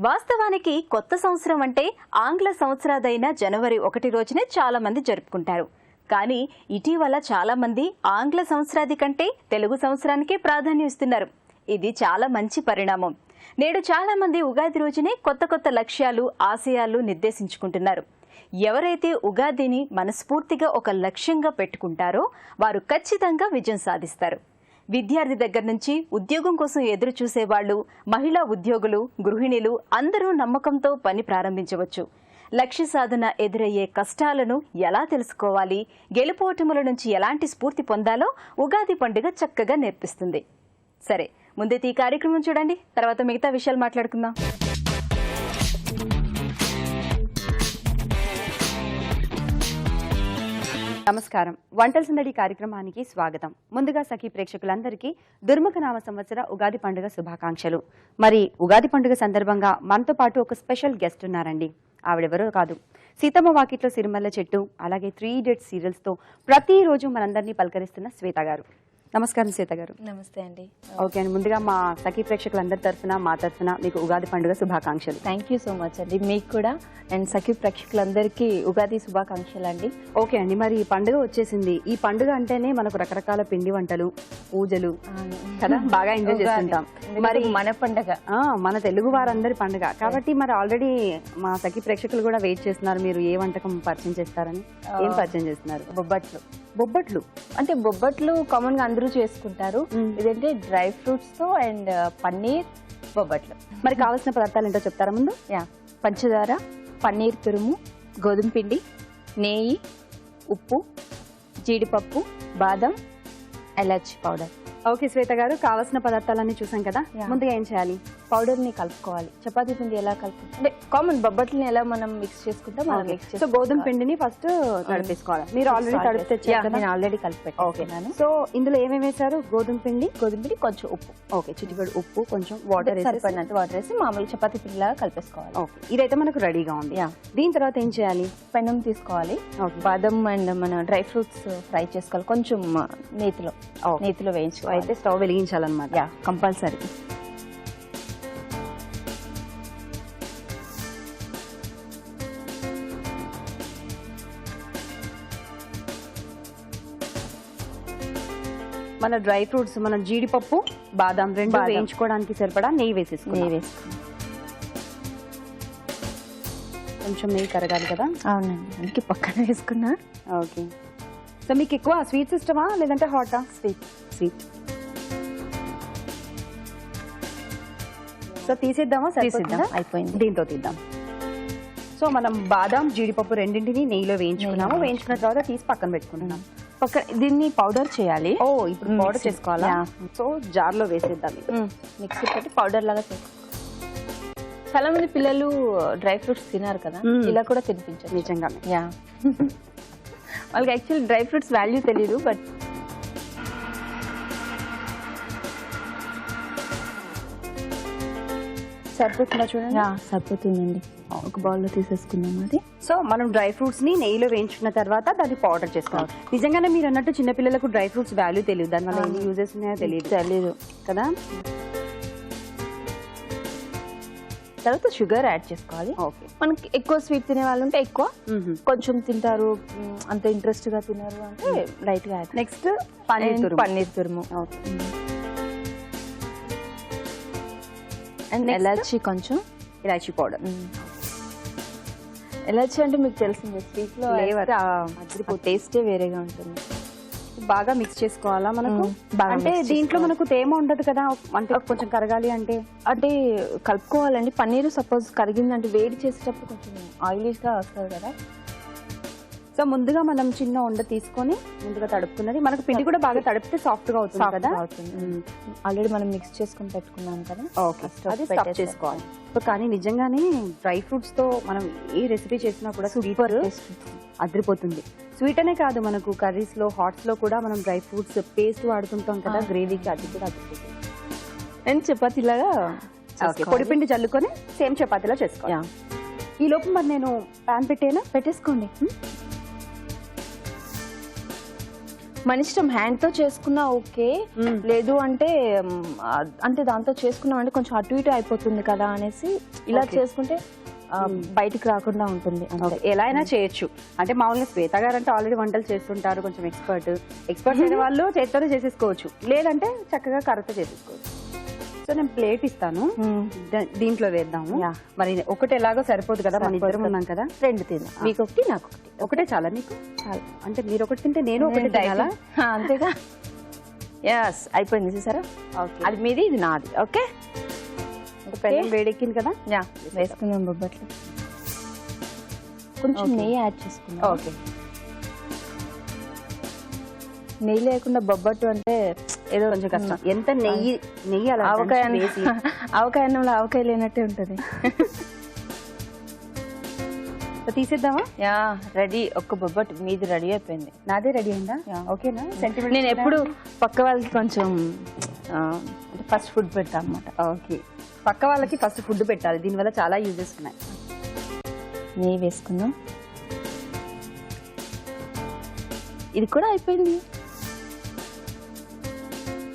వాస్తవానికి కొత్త సంవత్సరం అంటే ఆంగ్ల సంవత్సరాదైన జనవరి 1 రోజునే చాలా మంది జరుపుకుంటారు. కానీ ఇటీవల చాలా మంది ఆంగ్ల సంవత్సరాది కంటే తెలుగు సంవత్సరానికే ప్రాధాన్యం ఇస్తున్నారు. ఇది చాలా మంచి పరిణామం. నేడు చాలా మంది ఉగాది రోజునే కొత్త కొత్త లక్ష్యాలు, ఆశయాలు నిర్దేశించుకుంటున్నారు. ఎవరైతే ఉగాదిని మనస్ఫూర్తిగా ఒక లక్ష్యంగా పెట్టుకుంటారో వారు ఖచ్చితంగా విజయం సాధిస్తారు. విద్యార్థి దగ్గర నుంచి ఉద్యోగం కోసం ఎదురు చూసేవాళ్లు, మహిళా ఉద్యోగులు, గృహిణులు అందరూ నమ్మకంతో పని ప్రారంభించవచ్చు. లక్ష్య సాధన ఎదురయ్యే కష్టాలను ఎలా తెలుసుకోవాలి, గెలుపోటముల నుంచి ఎలాంటి స్ఫూర్తి పొందాలో ఉగాది పండుగ చక్కగా నేర్పిస్తుంది. సరే, ముందైతే ఈ కార్యక్రమం చూడండి, తర్వాత మిగతా విషయాలు మాట్లాడుకుందాం. నమస్కారం. వంటల సందడి కార్యక్రమానికి స్వాగతం. ముందుగా సఖీ ప్రేక్షకులందరికీ దుర్ముఖ నామ సంవత్సర ఉగాది పండుగ శుభాకాంక్షలు. మరి ఉగాది పండుగ సందర్భంగా మనతో పాటు ఒక స్పెషల్ గెస్ట్ ఉన్నారండి. ఆవిడెవరో కాదు, సీతమ్మ వాకిట్లో సిరిమల్ల చెట్టు, అలాగే 3 Idiots సీరియల్స్తో ప్రతిరోజు మనందరినీ పలకరిస్తున్న శ్వేత గారు. నమస్కారం శ్వేత గారు. నమస్తే అండి. ఓకే అండి, ముందుగా మా సఖీ ప్రేక్షకులందరి తరఫున, మా తరఫున మీకు ఉగాది పండుగ శుభాకాంక్షలు. థ్యాంక్ యూ సో మచ్ అండి. మీకు కూడా అండ్ సఖీ ప్రేక్షకులందరికీ ఉగాది శుభాకాంక్షలు అండి. ఓకే అండి, మరి ఈ పండుగ వచ్చేసింది. ఈ పండుగ అంటేనే మనకు రకరకాల పిండి వంటలు, పూజలు కదా, బాగా ఎంజాయ్ చేస్తుంటాం. మరి మన పండుగ, మన తెలుగు వారందరి పండుగ కాబట్టి మరి ఆల్రెడీ మా సఖీ ప్రేక్షకులు కూడా వెయిట్ చేస్తున్నారు, మీరు ఏ వంటకం పరిచయం చేస్తారని. ఏం పరిచయం చేస్తున్నారు? బొబ్బట్లు. బొబ్బట్లు అంటే బొబ్బట్లు కామన్ గా అందరూ చేసుకుంటారు. ఇదంటే డ్రై ఫ్రూట్స్ తో అండ్ పన్నీర్ బొబ్బట్లు. మరి కావాల్సిన పదార్థాలు ఏంటో చెప్తారా ముందు? పంచదార, పన్నీర్ తురుము, గోధుమ పిండి, నెయ్యి, ఉప్పు, జీడిపప్పు, బాదం, ఎలాచి పౌడర్. ఓకే శ్వేత గారు, కావాల్సిన పదార్థాలన్నీ చూసాం కదా, Yeah. ముందుగా ఏం చేయాలి? పౌడర్ని కలుపుకోవాలి. చపాతీ పిండి ఎలా కలుపుకుంటాం అంటే కామన్ బొబ్బట్లని ఎలా మనం మిక్స్ చేసుకుంటాం అలా మిక్స్ సో గోధుమ పిండిని ఫస్ట్ తడిపేసుకోవాలి. మీరు ఆల్రెడీ తడిపి తెచ్చారు కదా? నేను ఆల్రెడీ కలిపి ఓకే. పెట్టేసుకున్నాను. సో ఇందులో ఏమేమి వేశారు? గోధుమ పిండి, కొంచెం ఉప్పు, ఓకే, చిటికెడు ఉప్పు, కొంచెం వాటర్ సరిపడినంత వాటర్ వేసి మామూలు చపాతీ పిండి లాగా కలిపేసుకోవాలి. ఓకే, ఇదైతే మనకు రెడీగా ఉంది. Yeah. దీని తర్వాత ఏం చేయాలి? పెనం తీసుకోవాలి. ఓకే. బాదం అండ్ మన డ్రై ఫ్రూట్స్ ఫ్రై చేసుకోవాలి కొంచెం నేతిలో Okay. నేతిలో వేయించుకోవాలి. అయితే స్టవ్ వెలిగించాలన్నమాట. Yeah compulsory. మన డ్రై ఫ్రూట్స్, మన జీడిపప్పు, బాదం రెండు బాదం. వేయించుకోవడానికి సరిపడా నెయ్యి వేసేసుకున్నాం. నెయ్యి వేసుకున్నాం. కొంచెం నెయ్యి కరగాలి కదా? అవునండి, అందుకే పక్కన వేసుకున్నా. ఓకే. సో మీకు ఎక్కువ స్వీట్స్ ఇష్టమా లేదంటే హాటా? స్వీట్. స్వీట్. సో తీసేద్దామా? తీసేద్దాం, అయిపోయింది. దీంతో తీద్దాం. సో మనం బాదం, జీడిపప్పు రెండింటిని నెయ్యిలో వేయించుకున్నాము. వేయించుకున్న తర్వాత తీసి పక్కన పెట్టుకుంటున్నాం. పక్కన దీన్ని పౌడర్ చేయాలి. ఓ, ఇప్పుడు పౌడర్ చేసుకోవాలా? Yeah. సో జార్లో వేసేద్దాం ఇది. మిక్సీ పెట్టి పౌడర్ లాగా చేసుకోవాలి. చాలా మంది పిల్లలు డ్రై ఫ్రూట్స్ తినారు కదా, ఇలా కూడా తినిపించారు. నిజంగానే. యా వాళ్ళకి యాక్చువల్లీ డ్రై ఫ్రూట్స్ వాల్యూ తెలియదు, బట్ సరిపోతుందా చూడండి? యా సరిపోతుందండి. ఒక బౌల్లో తీసేసుకుందాం అది. సో మనం డ్రై ఫ్రూట్స్ ని నెయ్యిలో వేయించుకున్న తర్వాత దాన్ని పౌడర్ చేసుకోవాలి. నిజంగానే మీరు అన్నట్టు చిన్నపిల్లలకు డ్రై ఫ్రూట్స్ వాల్యూ తెలియదు, దానివల్ల ఎన్ని యూజెస్ ఉన్నాయో తెలియదు కదా. తర్వాత షుగర్ యాడ్ చేసుకోవాలి. ఓకే. మనకి ఎక్కువ స్వీట్ తినే వాళ్ళు ఉంటే ఎక్కువ, కొంచెం తింటారు అంత ఇంట్రెస్ట్ గా తినరు అంటే లైట్ గా యాడ్. నెక్స్ట్ పన్నీర్ తురుము. ఓకే. అండ్ ఎలాచి, కొంచెం ఇలాచీ పౌడర్. ఎలాచి అంటే మీకు తెలిసిందే, స్వీట్ లో టేస్టే వేరేగా ఉంటుంది. బాగా మిక్స్ చేసుకోవాలా మనకు? బాగా అంటే mix దీంట్లో మనకు తేమ ఉండదు కదా, అంటే కొంచెం కరగాలి అంటే అంటే కలుపుకోవాలండి. పన్నీరు సపోజ్ కరిగిందంటే వేడి చేసేటప్పుడు కొంచెం ఆయిలీగా వస్తుంది కదా. సో ముందుగా మనం చిన్న ఉండ తీసుకొని ముందుగా తడుపుకున్నది, మనకు పిండి కూడా బాగా తడిపితే సాఫ్ట్ గా అవుతుంది కదా. ఆల్రెడీ మనం మిక్స్ చేసుకుని పెట్టుకున్నాం కదా. ఓకే, అది స్టఫ్ చేసుకోవాలి. సో కానీ నిజంగానే డ్రై ఫ్రూట్స్ తో మనం ఏ రెసిపీ చేసినా కూడా సూపర్ అదిరిపోతుంది. స్వీట్ అనే కాదు, మనకు కర్రీస్ లో, హాట్స్ లో కూడా మనం డ్రై ఫ్రూట్స్ పేస్ట్ వాడుతుంటాం కదా గ్రేవీకి, అది కూడా అదిరిపోతుంది. అండ్ చపాతీలాగా పొడిపిండి జల్లుకొని సేమ్ చపాతీలా చేసుకోవాలి. ఈ లోపు మరి నేను ప్యాన్ పెట్టేసుకోండి. మన ఇష్టం, హ్యాండ్ తో చేసుకున్నా ఓకే, లేదు అంటే అంటే దాంతో చేసుకున్నాం అంటే కొంచెం అటు ఇటు అయిపోతుంది కదా అనేసి ఇలా చేసుకుంటే బయటికి రాకుండా ఉంటుంది. ఎలా అయినా చేయొచ్చు. అంటే మామూలుగా శ్వేత గారు అంటే ఆల్రెడీ వంటలు చేస్తుంటారు, కొంచెం ఎక్స్పర్ట్ అయిన వాళ్ళు చేత్తోనే చేసేసుకోవచ్చు, లేదంటే చక్కగా కర్రతో చేసేసుకోవచ్చు. సో నేను ప్లేట్ ఇస్తాను, దీంట్లో వేద్దాము. మరి ఒకటి ఎలాగో సరిపోదు కదా, మన ఇద్దరం ఉన్నాం కదా. రెండు తిందాం, మీకు ఒకటి నాకు ఒకటి. ఒకటే చాలా మీకు? చాలా అంటే మీరు ఒకటి తింటే నేను ఒకటి తినాలా? అంతేగా. ఎస్, అయిపోయింది చూసారా. అది మీది, ఇది నాది. ఓకే, పెనం వేడెక్కింది కదా. యా, వేసుకుందాం బొబ్బట్లు. కొంచెం నెయ్యి యాడ్ చేసుకుందాం. ఓకే. నెయ్యి లేకుండా బొబ్బట్టు అంటే ఏదో కొంచెం కష్టం. ఎంత నెయ్యి అలా ఆవకాయ అన్నంలో ఆవకాయ లేనట్టే ఉంటుంది. తీసేద్దామా? Yeah, ready. ఒక్క బొబ్బట్టు మీది రెడీ అయిపోయింది. నాదే రెడీ అయిందా? ఓకేనా. సెంటిమెంట్. నేను ఎప్పుడు పక్క వాళ్ళకి కొంచెం ఫస్ట్ ఫుడ్ పెడతా అనమాట. ఓకే, పక్క వాళ్ళకి ఫస్ట్ ఫుడ్ పెట్టాలి, దీనివల్ల చాలా యూజెస్ ఉన్నాయి. నెయ్యి వేసుకుందాం. ఇది కూడా అయిపోయింది.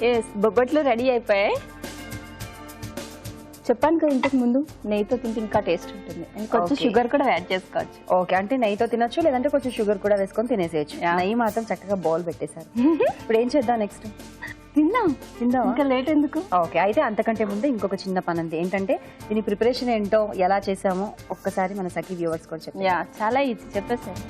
ఎస్, బొబ్బట్లు రెడీ అయిపోయాయి. చెప్పాను కదా ఇంతకు ముందు, నెయ్యితో తింటే ఇంకా టేస్ట్ ఉంటుంది. అండ్ కొంచెం షుగర్ కూడా యాడ్ చేసుకోవచ్చు. ఓకే, అంటే నెయ్యితో తినొచ్చు, లేదంటే కొంచెం షుగర్ కూడా వేసుకొని తినేసేయచ్చు. నెయ్యి మాత్రం చక్కగా బౌల్ పెట్టేశారు. ఇప్పుడు ఏం చేద్దాం నెక్స్ట్? తిందాం. ఇంకా లేట్ ఎందుకు? ఓకే, అయితే అంతకంటే ముందు ఇంకొక చిన్న పని ఉంది. ఏంటంటే దీని ప్రిపరేషన్ ఏంటో, ఎలా చేసామో ఒక్కసారి మన సఖీ వ్యూవర్స్ కూడా చెప్పండి. యా, చాలా ఈజీ చెప్పేసాను.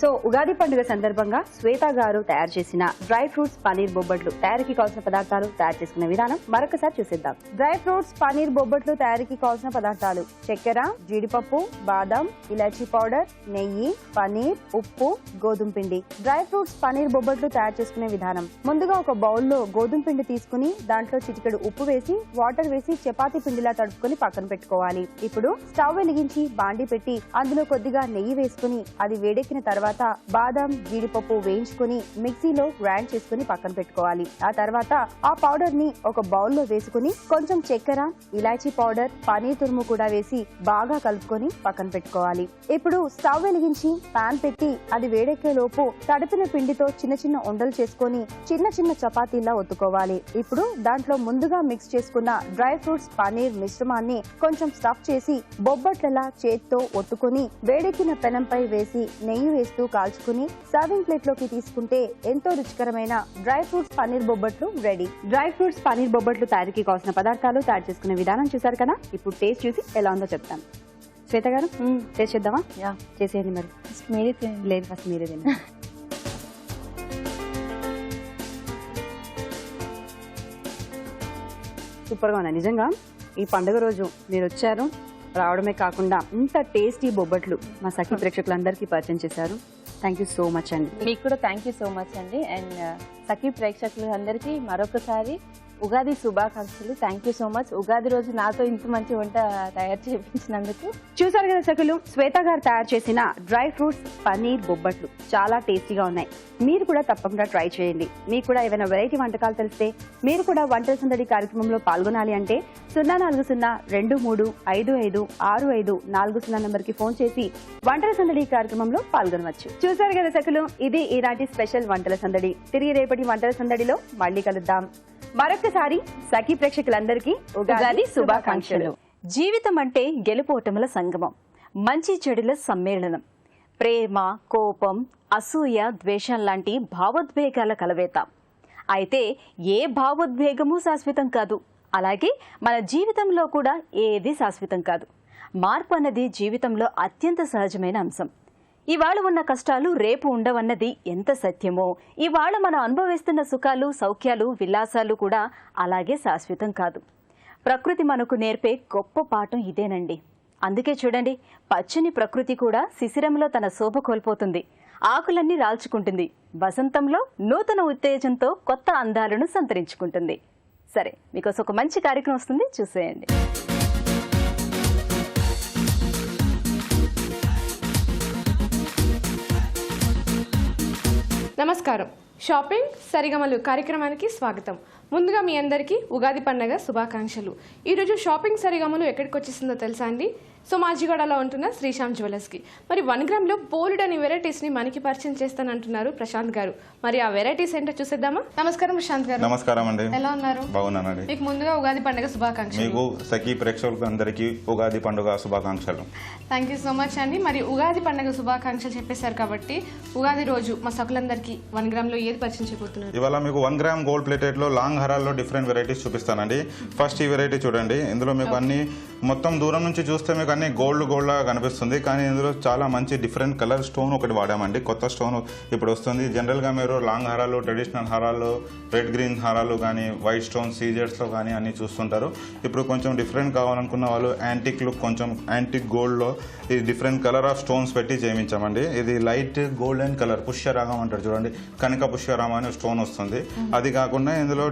సో ఉగాది పండుగ సందర్భంగా శ్వేత గారు తయారు చేసిన డ్రై ఫ్రూట్స్ పనీర్ బొబ్బట్లు తయారీకి కావాల్సిన పదార్థాలు తయారు చేసుకునే విధానం మరొకసారి చూసిద్దాం. డ్రై ఫ్రూట్స్ పనీర్ బొబ్బట్లు తయారీకి కావాల్సిన పదార్థాలు: చక్కెర, జీడిపప్పు, బాదం, ఇలాచీ పౌడర్, నెయ్యి, పనీర్, ఉప్పు, గోధుమ పిండి. డ్రై ఫ్రూట్స్ పనీర్ బొబ్బట్లు తయారు చేసుకునే విధానం: ముందుగా ఒక బౌల్లో గోధుమ పిండి తీసుకుని దాంట్లో చిటికెడు ఉప్పు వేసి వాటర్ వేసి చపాతీ పిండిలా తడుపుకొని పక్కన పెట్టుకోవాలి. ఇప్పుడు స్టవ్ వెలిగించి బాండి పెట్టి అందులో కొద్దిగా నెయ్యి వేసుకుని అది వేడెక్కిన తర్వాత బాదం, జీడిపప్పు వేయించుకుని మిక్సీలో గ్రైండ్ చేసుకుని పక్కన పెట్టుకోవాలి. ఆ తర్వాత ఆ పౌడర్ ని ఒక బౌల్లో వేసుకుని కొంచెం చక్కెర, ఇలాచీ పౌడర్, పనీర్ తురుము కూడా వేసి బాగా కలుపుకొని పక్కన పెట్టుకోవాలి. ఇప్పుడు స్టవ్ వెలిగించి పాన్ పెట్టి అది వేడెక్కే లోపు తడిపిన పిండితో చిన్న చిన్న ఉండలు చేసుకుని చిన్న చిన్న చపాతీలా ఒత్తుకోవాలి. ఇప్పుడు దాంట్లో ముందుగా మిక్స్ చేసుకున్న డ్రై ఫ్రూట్స్ పనీర్ మిశ్రమాన్ని కొంచెం స్టఫ్ చేసి బొబ్బట్లలా చేత్తో ఒత్తుకుని వేడెక్కిన పెనంపై వేసి నెయ్యి వేస్తూ కాల్చుకుని సర్వింగ్ ప్లేట్ లోకి తీసుకుంటే ఎంతో రుచికరమైన డ్రై ఫ్రూట్స్ పనీర్ బొబ్బట్లు రెడీ. డ్రై ఫ్రూట్స్ పనీర్ బొబ్బట్లు తయారీకి కావాల్సిన పదార్థాలు తయారు చేసుకునే విధానం చూసారు కదా. ఇప్పుడు టేస్ట్ చూసి ఎలా ఉందో చెప్తాను. శ్వేత గారు టేస్ట్ చేద్దామా? చేసేయండి మరి. మీరే తినండి. లేదు, ఫస్ట్ మీరే తినండి. సూపర్గా ఉన్నాయి నిజంగా. ఈ పండుగ రోజు మీరు వచ్చారు, రావడమే కాకుండా ఇంత టేస్టీ బొబ్బట్లు మా సఖీ ప్రేక్షకులందరికీ పరిచయం చేశారు. థ్యాంక్ యూ సో మచ్ అండి. మీకు కూడా థ్యాంక్ యూ సో మచ్ అండి. అండ్ సఖీ ప్రేక్షకులు అందరికీ మరొకసారి ఉగాది శుభాకాంక్షలు. Thank you so much. Ugadi రోజు నాతో ఇంత మంచి వంట తయారు చేయించినందుకు. చూసారు కదా సఖులు, శ్వేత గారు తయారు చేసిన డ్రై ఫ్రూట్స్ పనీర్ బొబ్బట్లు చాలా టేస్టీగా ఉన్నాయి. మీరు కూడా తప్పకుండా ట్రై చేయండి. మీకు కూడా ఏమైనా వెరైటీ వంటకాలు తెలిస్తే మీరు కూడా వంటల సందడి కార్యక్రమంలో పాల్గొనాలి అంటే 040-2355-6540 నంబర్కి ఫోన్ చేసి వంటల సందడి కార్యక్రమంలో పాల్గొనవచ్చు. చూసారు కదా సఖులు, ఇది ఈనాటి స్పెషల్ వంటల సందడి. తిరిగి రేపటి వంటల సందడిలో మళ్ళీ కలుద్దాం. మరొకసారి సఖీ ప్రేక్షకులందరికీ ఉగాది శుభాకాంక్షలు. జీవితం అంటే గెలుపోటముల సంగమం, మంచి చెడుల సమ్మేళనం, ప్రేమ, కోపం, అసూయ, ద్వేషం లాంటి భావోద్వేగాల కలవేత. అయితే ఏ భావోద్వేగము శాశ్వతం కాదు. అలాగే మన జీవితంలో కూడా ఏది శాశ్వతం కాదు. మార్పు అన్నది జీవితంలో అత్యంత సహజమైన అంశం. ఇవాళ ఉన్న కష్టాలు రేపు ఉండవన్నది ఎంత సత్యమో, ఇవాళ మనం అనుభవిస్తున్న సుఖాలు, సౌఖ్యాలు, విలాసాలు కూడా అలాగే శాశ్వతం కాదు. ప్రకృతి మనకు నేర్పే గొప్ప పాఠం ఇదేనండి. అందుకే చూడండి, పచ్చని ప్రకృతి కూడా శిశిరంలో తన శోభ కోల్పోతుంది, ఆకులన్నీ రాల్చుకుంటుంది, వసంతంలో నూతన ఉత్తేజంతో కొత్త అందాలను సంతరించుకుంటుంది. సరే, మీకోసం ఒక మంచి కార్యక్రమం వస్తుంది, చూసేయండి. నమస్కారం. షాపింగ్ సరిగమలు కార్యక్రమానికి స్వాగతం. ముందుగా మీ అందరికీ ఉగాది పండగ శుభాకాంక్షలు. ఈరోజు షాపింగ్ సరిగమలు ఎక్కడికి వచ్చేసిందో తెలుసా అండి? సోమాజిగూడలో ఉంటున్న శ్రీశామ్ జ్యువెలర్స్కి. మరి 1 గ్రామ్లో బోల్డ్ అని వెరైటీస్ని మనకి పరిచయం చేస్తానంటున్నారు ప్రశాంత్ గారు. మరి ఆ వెరైటీస్ ఏంటో చూసేద్దామా? నమస్కారం ప్రశాంత్ గారు. నమస్కారం అండి. ఎలా ఉన్నారు? బాగున్నానండి. మీకు ముందుగా ఉగాది పండుగ శుభాకాంక్షలు. మీకు సఖీ ప్రేక్షకులకు అందరికీ ఉగాది పండుగ శుభాకాంక్షలు. థ్యాంక్ యూ సో మచ్ అండి. మరి ఉగాది పండుగ శుభాకాంక్షలు చెప్పేశారు కాబట్టి ఉగాది రోజు మా సకులందరికీ 1 గ్రామ్లో ఏది పరిచయం చేయబోతున్నారు? ఇవాళ మీకు 1 గ్రామ్ గోల్డ్ ప్లేటెడ్ లో లాంగ్ హారాల్లో డిఫరెంట్ వెరైటీస్ చూపిస్తానండి. ఫస్ట్ ఈ వెరైటీ చూడండి. ఇందులో మీకు అన్ని మొత్తం దూరం నుంచి చూస్తే మీకు అన్ని గోల్డ్ లా కనిపిస్తుంది, కానీ ఇందులో చాలా మంచి డిఫరెంట్ కలర్ స్టోన్ ఒకటి వాడామండి. కొత్త స్టోన్ ఇప్పుడు వస్తుంది. జనరల్ గా మీరు లాంగ్ హారాలు, ట్రెడిషనల్ హారాలు, రెడ్ గ్రీన్ హారాలు కానీ, వైట్ స్టోన్ సీజర్స్ లో కానీ అన్ని చూస్తుంటారు. ఇప్పుడు కొంచెం డిఫరెంట్ కావాలనుకున్న వాళ్ళు యాంటిక్ లుక్, కొంచెం యాంటిక్ గోల్డ్ లో ఈ డిఫరెంట్ కలర్ ఆఫ్ స్టోన్స్ పెట్టి చేయించామండి. ఇది లైట్ గోల్డెన్ కలర్ పుష్యరాగం అంటారు చూడండి, కనక పుష్యరామ అనే స్టోన్ వస్తుంది. అది కాకుండా ఇందులో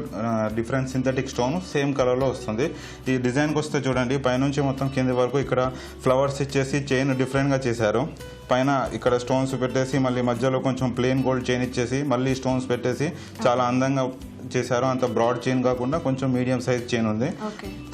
different synthetic stone same colour లో వస్తుంది. ఈ డిజైన్ కి వస్తే చూడండి, పైనుంచి మొత్తం కింది వరకు ఇక్కడ ఫ్లవర్స్ ఇచ్చేసి చైన్ డిఫరెంట్ గా చేశారు. పైన ఇక్కడ స్టోన్స్ పెట్టేసి మళ్ళీ మధ్యలో కొంచెం ప్లెయిన్ గోల్డ్ చైన్ ఇచ్చేసి మళ్ళీ స్టోన్స్ పెట్టేసి చాలా అందంగా చేశారు. అంత బ్రాడ్ చైన్ కాకుండా కొంచెం మీడియం సైజ్ చైన్ ఉంది.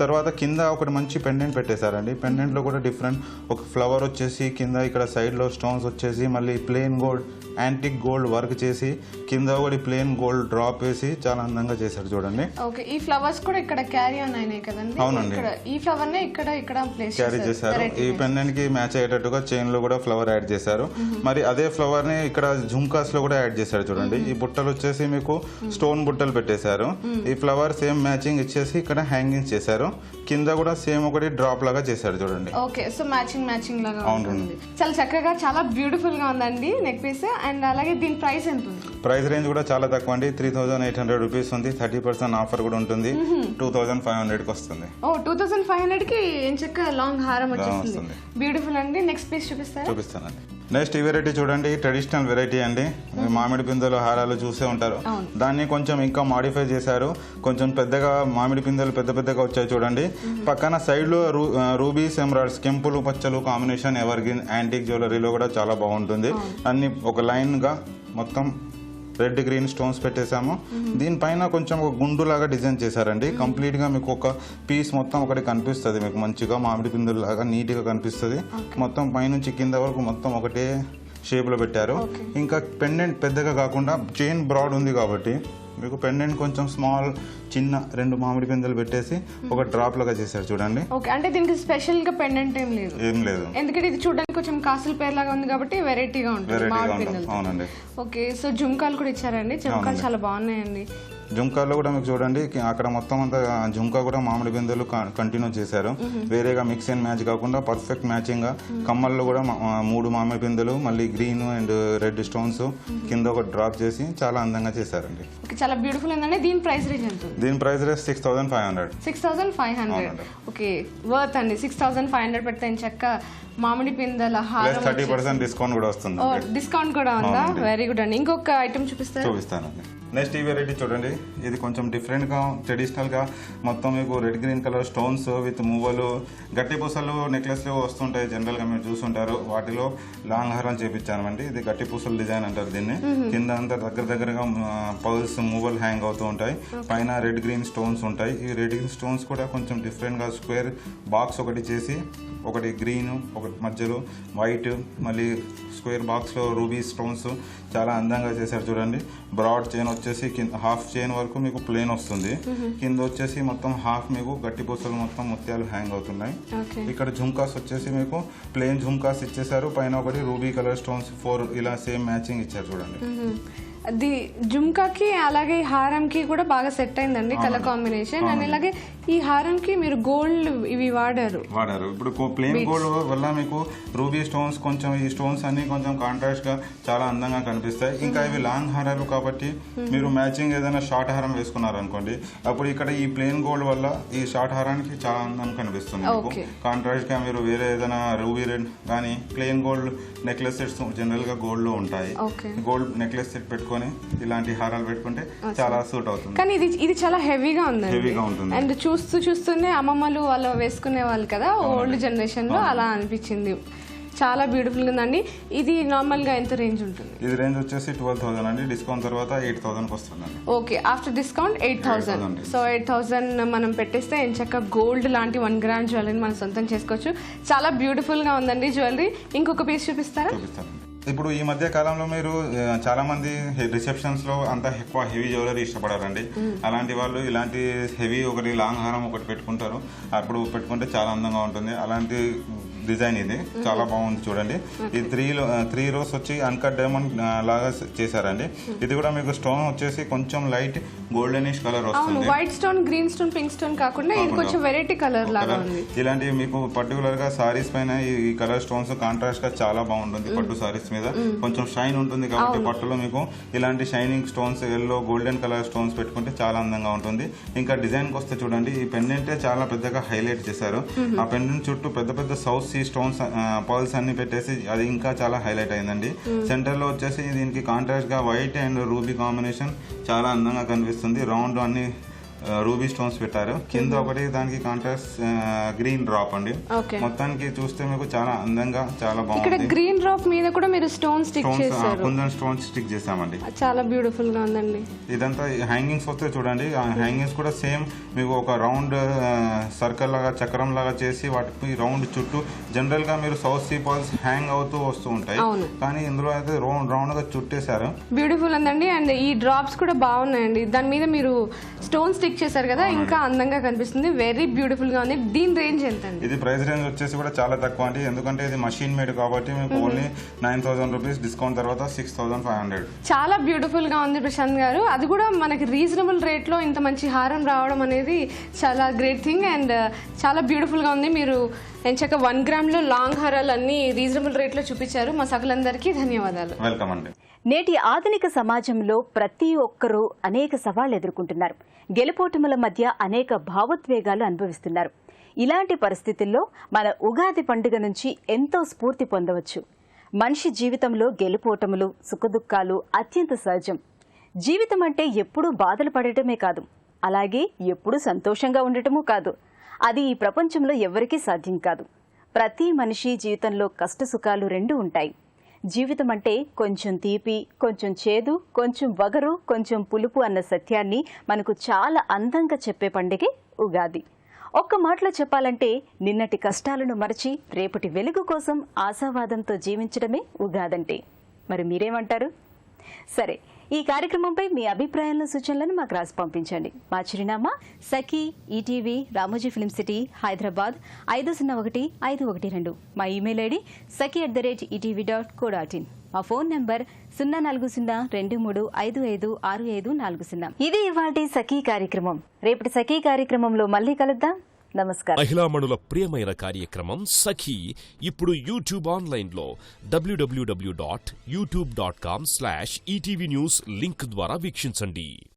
తర్వాత కింద ఒకటి మంచి పెండెంట్ పెట్టేశారండి. పెండెంట్ లో కూడా డిఫరెంట్ ఒక ఫ్లవర్ వచ్చేసి కింద ఇక్కడ సైడ్ లో స్టోన్స్ వచ్చేసి మళ్ళీ plain gold antique gold work చేసి కింద ఒకటి ప్లెయిన్ గోల్డ్ డ్రాప్ వేసి చాలా అందంగా చేశారు చూడండి. ఓకే, ఈ ఫ్లవర్స్ కూడా ఇక్కడ క్యారీ ఆన్ అయినాయి కదండి? అవునండి, ఈ ఫ్లవర్ నే ఇక్కడ ప్లేస్ క్యారీ చేశారు. ఈ పెండెంట్ కి మ్యాచ్ అయ్యేటట్టుగా చైన్ లో కూడా ఫ్లవర్ యాడ్ చేశారు. మరి అదే ఫ్లవర్ ని ఇక్కడ జుమ్కాస్ లో కూడా యాడ్ చేశారు చూడండి. ఈ బుట్టలు వచ్చేసి మీకు స్టోన్ బుట్టలు పెట్టేశారు. ఈ ఫ్లవర్ సేమ్ మ్యాచింగ్ ఇచ్చేసి ఇక్కడ హ్యాంగింగ్ చేశారు. కింద కూడా సేమ్ ఒకటి డ్రాప్ లాగా చేశారు చూడండి. ఓకే, సో మ్యాచింగ్ లాగా అవును. ఉంటుంది. చాలా చక్కగా చాలా బ్యూటిఫుల్ గా ఉందండి నెక్ పీస్. అండ్ అలాగే దీని ప్రైస్ ఎంత ఉంది? ప్రైస్ రేంజ్ కూడా చాలా తక్కువ అండి. 3800 రూపీస్ ఉంది. 30% ఆఫర్ కూడా ఉంటుంది. 2500 కి వస్తుంది. ఓ 2500 కి ఎంచక్క లాంగ్ హారం వచ్చేస్తుంది. బ్యూటిఫుల్ అండి. నెక్స్ట్ పీస్ చూపిస్తానండి. నెక్స్ట్ ఈ వెరైటీ చూడండి, ట్రెడిషనల్ వెరైటీ అండి. మామిడి పిందెలు హారాలు చూసే ఉంటారు. దాన్ని కొంచెం ఇంకా మాడిఫై చేశారు. కొంచెం పెద్దగా మామిడి పిందెలు పెద్దగా వచ్చాయి చూడండి. పక్కన సైడ్ లో రూబీస్ ఎమరాల్డ్స్ కెంపులు పచ్చలు కాంబినేషన్ ఎవర్ గ్రీన్ యాంటిక్ జ్యువెలరీలో కూడా చాలా బాగుంటుంది. అన్ని ఒక లైన్ గా మొత్తం రెడ్ గ్రీన్ స్టోన్స్ పెట్టేశాము. దీనిపైన కొంచెం ఒక గుండు లాగా డిజైన్ చేశారండి. కంప్లీట్ గా మీకు ఒక పీస్ మొత్తం ఒకటి కనిపిస్తుంది. మీకు మంచిగా మామిడి పిందులు లాగా నీట్ గా కనిపిస్తుంది. మొత్తం పైనుంచి కింద వరకు మొత్తం ఒకటే షేప్ లో పెట్టారు. ఇంకా పెండెంట్ పెద్దగా కాకుండా చైన్ బ్రాడ్ ఉంది కాబట్టి మీకు పెండెంట్ కొంచెం స్మాల్ చిన్న 2 మామిడి పిందెలు పెట్టేసి ఒక డ్రాప్ లాగా చేశారు చూడండి. ఓకే, అంటే దీనికి స్పెషల్ గా పెండెంట్ ఏం లేదు. ఎందుకంటే ఇది చూడడానికి కొంచెం కాసుల పేరు లాగా ఉంది కాబట్టి వెరైటీగా ఉంటుంది మామిడి పిందెలు. అవునండి. ఓకే, సో జుంకాలు కూడా ఇచ్చారండి. జుంకాలు చాలా బాగున్నాయండి. జుంకాల్లో కూడా మీకు చూడండి అక్కడ మొత్తం అంతా జుంకా కూడా మామిడి బిందెలు కంటిన్యూ చేశారు. వేరేగా మిక్స్ అండ్ మ్యాచ్ కాకుండా పర్ఫెక్ట్ మ్యాచింగ్ గా కమ్మల్లో కూడా 3 మామిడి బిందెలు మళ్ళీ గ్రీన్ అండ్ రెడ్ స్టోన్స్ కింద ఒక డ్రాప్ చేసి చాలా అందంగా చేశారండి. చాలా బ్యూటిఫుల్ ఉందండి. దీని ప్రైస్ రేంజ్ ఎంత? దీని ప్రైస్ రేంజ్ 6500. 6500. ఓకే, వర్త్ అండి. 6500 పెడితే చక్క మామిడి పిందెల హారం 30% డిస్కౌంట్ కూడా వస్తుంది. డిస్కౌంట్ కూడా ఉందా? వెరీ గుడ్ అండి. ఇంకొక ఐటమ్ చూపిస్తానండి. నెక్స్ట్ ఈ వెరైటీ చూడండి. ఇది కొంచెం డిఫరెంట్ గా ట్రెడిషనల్ గా మొత్తం మీకు red green colour stones with మువ్వలు గట్టి పూసలు నెక్లెస్ వస్తుంటాయి. జనరల్ గా మీరు చూసుంటారు. వాటిలో లాంగ్ హారం చేపించానండి. ఇది గట్టి పూసల డిజైన్ అంటారు దీన్ని. కింద అంతా దగ్గరగా పర్ల్స్ మువ్వలు హ్యాంగ్ అవుతూ ఉంటాయి. పైన రెడ్ గ్రీన్ స్టోన్స్ ఉంటాయి. ఈ రెడ్ గ్రీన్ స్టోన్స్ కూడా కొంచెం డిఫరెంట్ గా స్క్వేర్ బాక్స్ ఒకటి చేసి ఒకటి గ్రీన్ ఒకటి మధ్యలో వైట్ మళ్ళీ స్క్వేర్ బాక్స్ లో రూబీ స్టోన్స్ చాలా అందంగా చేశారు చూడండి. బ్రాడ్ చైన్ వచ్చేసి హాఫ్ చైన్ వరకు మీకు ప్లేన్ వస్తుంది. కింద వచ్చేసి మొత్తం హాఫ్ మీకు గట్టి పూసలు మొత్తం ముత్యాలు హ్యాంగ్ అవుతున్నాయి. ఇక్కడ జుంకాస్ వచ్చేసి మీకు ప్లేన్ జుంకాస్ ఇచ్చేసారు. పైన ఒకటి రూబీ కలర్ స్టోన్స్ 4 ఇలా సేమ్ మ్యాచింగ్ ఇచ్చారు చూడండి. అది జుంకాకి అలాగే హారంకి కూడా బాగా సెట్ అయిందండి కలర్ కాంబినేషన్. అండ్ అలాగే ఈ హారంకి మీరు గోల్డ్ ఇవి వాడారు. ఇప్పుడు ప్లేన్ గోల్డ్ వల్ల మీకు రూబీ స్టోన్స్ కొంచెం ఈ స్టోన్స్ అన్ని కొంచెం కాంట్రాస్ట్ గా చాలా అందంగా కనిపిస్తాయి. ఇంకా ఇవి లాంగ్ హారాలు కాబట్టి మీరు మ్యాచింగ్ ఏదైనా షార్ట్ హారం వేసుకున్నారు అనుకోండి, అప్పుడు ఇక్కడ ఈ ప్లేన్ గోల్డ్ వల్ల ఈ షార్ట్ హారానికి చాలా అందం కనిపిస్తుంది. కాంట్రాస్ట్ గా మీరు వేరే ఏదైనా రూబీ రెడ్ కానీ plain gold necklace sets general గా గోల్డ్ లో ఉంటాయి. గోల్డ్ నెక్లెస్ సెట్ పెట్టుకుని ఇలాంటి హారాలు పెట్టుకుంటే చాలా సూట్ అవుతుంది. కానీ ఇది చాలా హెవీగా ఉంటుంది. అండ్ చూస్తూనే అమ్మమ్మలు వాళ్ళు వేసుకునే వాళ్ళు కదా ఓల్డ్ జనరేషన్ లో, అలా అనిపించింది. చాలా బ్యూటిఫుల్ ఉందండి. ఇది నార్మల్ గా ఎంత రేంజ్ ఉంటుంది? ఇది రేంజ్ వచ్చేసి 12,000 అండి. డిస్కౌంట్ తర్వాత 8,000 కి వస్తుందండి. Okay, after discount 8,000. సో 8,000 మనం పెట్టేస్తే ఎంచక్క గోల్డ్ లాంటి 1 గ్రామ్ జ్యువెలరీ మనం సొంతం చేసుకోవచ్చు. చాలా బ్యూటిఫుల్ గా ఉందండి జ్యువెలరీ. ఇంకొక పీస్ చూపిస్తారా? ఇప్పుడు ఈ మధ్య కాలంలో మీరు చాలా మంది రిసెప్షన్స్ లో అంత ఎక్కువ హెవీ జ్యువెలరీ ఇష్టపడారండి. అలాంటి వాళ్ళు ఇలాంటి హెవీ ఒకటి లాంగ్ హారం ఒకటి పెట్టుకుంటారు. అప్పుడు పెట్టుకుంటే చాలా అందంగా ఉంటుంది. అలాంటి డిజైన్ ఇది చాలా బాగుంది చూడండి. ఈ 3 రోస్ వచ్చి అన్కట్ డైమండ్ లాగా చేశారండి. ఇది కూడా మీకు స్టోన్ వచ్చేసి కొంచెం లైట్ గోల్డెనిష్ కలర్ వస్తుంది. White stone, green stone, pink stone కాకుండా ఇది కొంచెం వెరైటీ కలర్ లాగా ఉంది. ఇలాంటివి మీకు పర్టికులర్ గా సారీస్ పైన ఈ కలర్ స్టోన్స్ కాంట్రాస్ట్ గా చాలా బాగుంటుంది. పట్టు సారీస్ మీద కొంచెం షైన్ ఉంటుంది కాబట్టి పట్టులో మీకు ఇలాంటి shining stones yellow golden colour stones పెట్టుకుంటే చాలా అందంగా ఉంటుంది. ఇంకా డిజైన్ కి వస్తే చూడండి, ఈ పెండెంటే చాలా పెద్దగా హైలైట్ చేశారు. ఆ పెండెంట్ చుట్టూ పెద్ద సౌత్ సీ స్టోన్స్ పర్ల్స్ అన్ని పెట్టేసి అది ఇంకా చాలా హైలైట్ అయిందండి. సెంటర్ లో వచ్చేసి దీనికి కాంట్రాస్ట్ గా వైట్ అండ్ రూబీ కాంబినేషన్ చాలా అందంగా కనిపిస్తుంది. రౌండ్ అన్ని రూబీ స్టోన్స్ పెట్టారు. కింద ఒకటి దానికి కాంట్రాస్ట్ గ్రీన్ డ్రాప్ అండి. మొత్తానికి చూస్తే మీకు చాలా అందంగా చాలా బాగుంది. గ్రీన్ డ్రాప్ మీద కూడా మీరు స్టోన్ స్టిక్ చేశారు. కుందన్ స్టోన్ స్టిక్ చేసామండి. చాలా బ్యూటిఫుల్ గా ఉందండి. ఇదంతా హ్యాంగింగ్స్ వస్తే చూడండి, ఆ హ్యాంగింగ్స్ కూడా సేమ్ మీకు ఒక రౌండ్ సర్కిల్ లాగా చక్రం లాగా చేసి వాటికి రౌండ్ చుట్టూ జనరల్ గా మీరు సౌత్ సీ పర్ల్స్ హ్యాంగ్ అవుతూ వస్తూ ఉంటాయి. కానీ ఇందులో అయితే రౌండ్ గా చుట్టేశారు. బ్యూటిఫుల్ ఉందండి. అండ్ ఈ డ్రాప్స్ కూడా బాగున్నాయండి. దాని మీద మీరు స్టోన్ స్టిక్ డీప్ చేశారు కదా, ఇంకా అందంగా కనిపిస్తుంది. వెరీ బ్యూటిఫుల్ గా ఉంది. దీని రేంజ్ ఎంత అండి? ఇది ప్రైస్ రేంజ్ వచ్చేసి కూడా చాలా తక్కువ అండి, ఎందుకంటే ఇది మషిన్ మేడ్ కాబట్టి మీకు ఓన్లీ 9,000 రూపీస్, డిస్కౌంట్ తర్వాత 6,500. చాలా బ్యూటిఫుల్ గా ఉంది ప్రశాంత్ గారు. అది కూడా మనకి రీజనబుల్ రేట్ లో ఇంత మంచి హారం రావడం అనేది చాలా గ్రేట్ థింగ్ అండ్ చాలా బ్యూటిఫుల్ గా ఉంది. మీరు ఎంచక్క 1 గ్రామ్ లో లాంగ్ హారాలు అన్ని రీజనబుల్ రేట్ లో చూపించారు. మా సకలందరికీ ధన్యవాదాలు. వెల్కమ్ అండి. నేటి ఆధునిక సమాజంలో ప్రతి ఒక్కరూ అనేక సవాళ్లు ఎదుర్కొంటున్నారు. గెలుపోటముల మధ్య అనేక భావోద్వేగాలు అనుభవిస్తున్నారు. ఇలాంటి పరిస్థితుల్లో మన ఉగాది పండుగ నుంచి ఎంతో స్ఫూర్తి పొందవచ్చు. మనిషి జీవితంలో గెలుపోటములు, సుఖదుఖాలు అత్యంత సహజం. జీవితం అంటే ఎప్పుడూ బాధలు పడటమే కాదు, అలాగే ఎప్పుడూ సంతోషంగా ఉండటమూ కాదు. అది ఈ ప్రపంచంలో ఎవరికీ సాధ్యం కాదు. ప్రతి మనిషి జీవితంలో కష్టసుఖాలు రెండూ ఉంటాయి. జీవితం అంటే కొంచెం తీపి, కొంచెం చేదు, కొంచెం వగరు, కొంచెం పులుపు అన్న సత్యాన్ని మనకు చాలా అందంగా చెప్పే పండుగే ఉగాది. ఒక్క మాటలో చెప్పాలంటే నిన్నటి కష్టాలను మరచి రేపటి వెలుగు కోసం ఆశావాదంతో జీవించడమే ఉగాదంటే. మరి మీరేమంటారు? సరే, ఈ కార్యక్రమంపై మీ అభిప్రాయాలను, సూచనలను మాకు రాసి పంపించండి. మా చిరునామా Sakhi, ETV, Ramoji film city, Hyderabad 501-512. మా ఇమెయిల్ ఐడి saki@etv.co.in. మా ఫోన్ నంబర్ 04023556540. ఇది ఇవాల్టి సఖీ కార్యక్రమం. రేపటి సఖీ కార్యక్రమంలో మళ్ళీ కలుద్దాం. నమస్కారం. మహిళామణుల ప్రియమైన కార్యక్రమం సఖీ ఇప్పుడు యూట్యూబ్ ఆన్లైన్లో www.youtube.com/etv news లింక్ ద్వారా వీక్షించండి.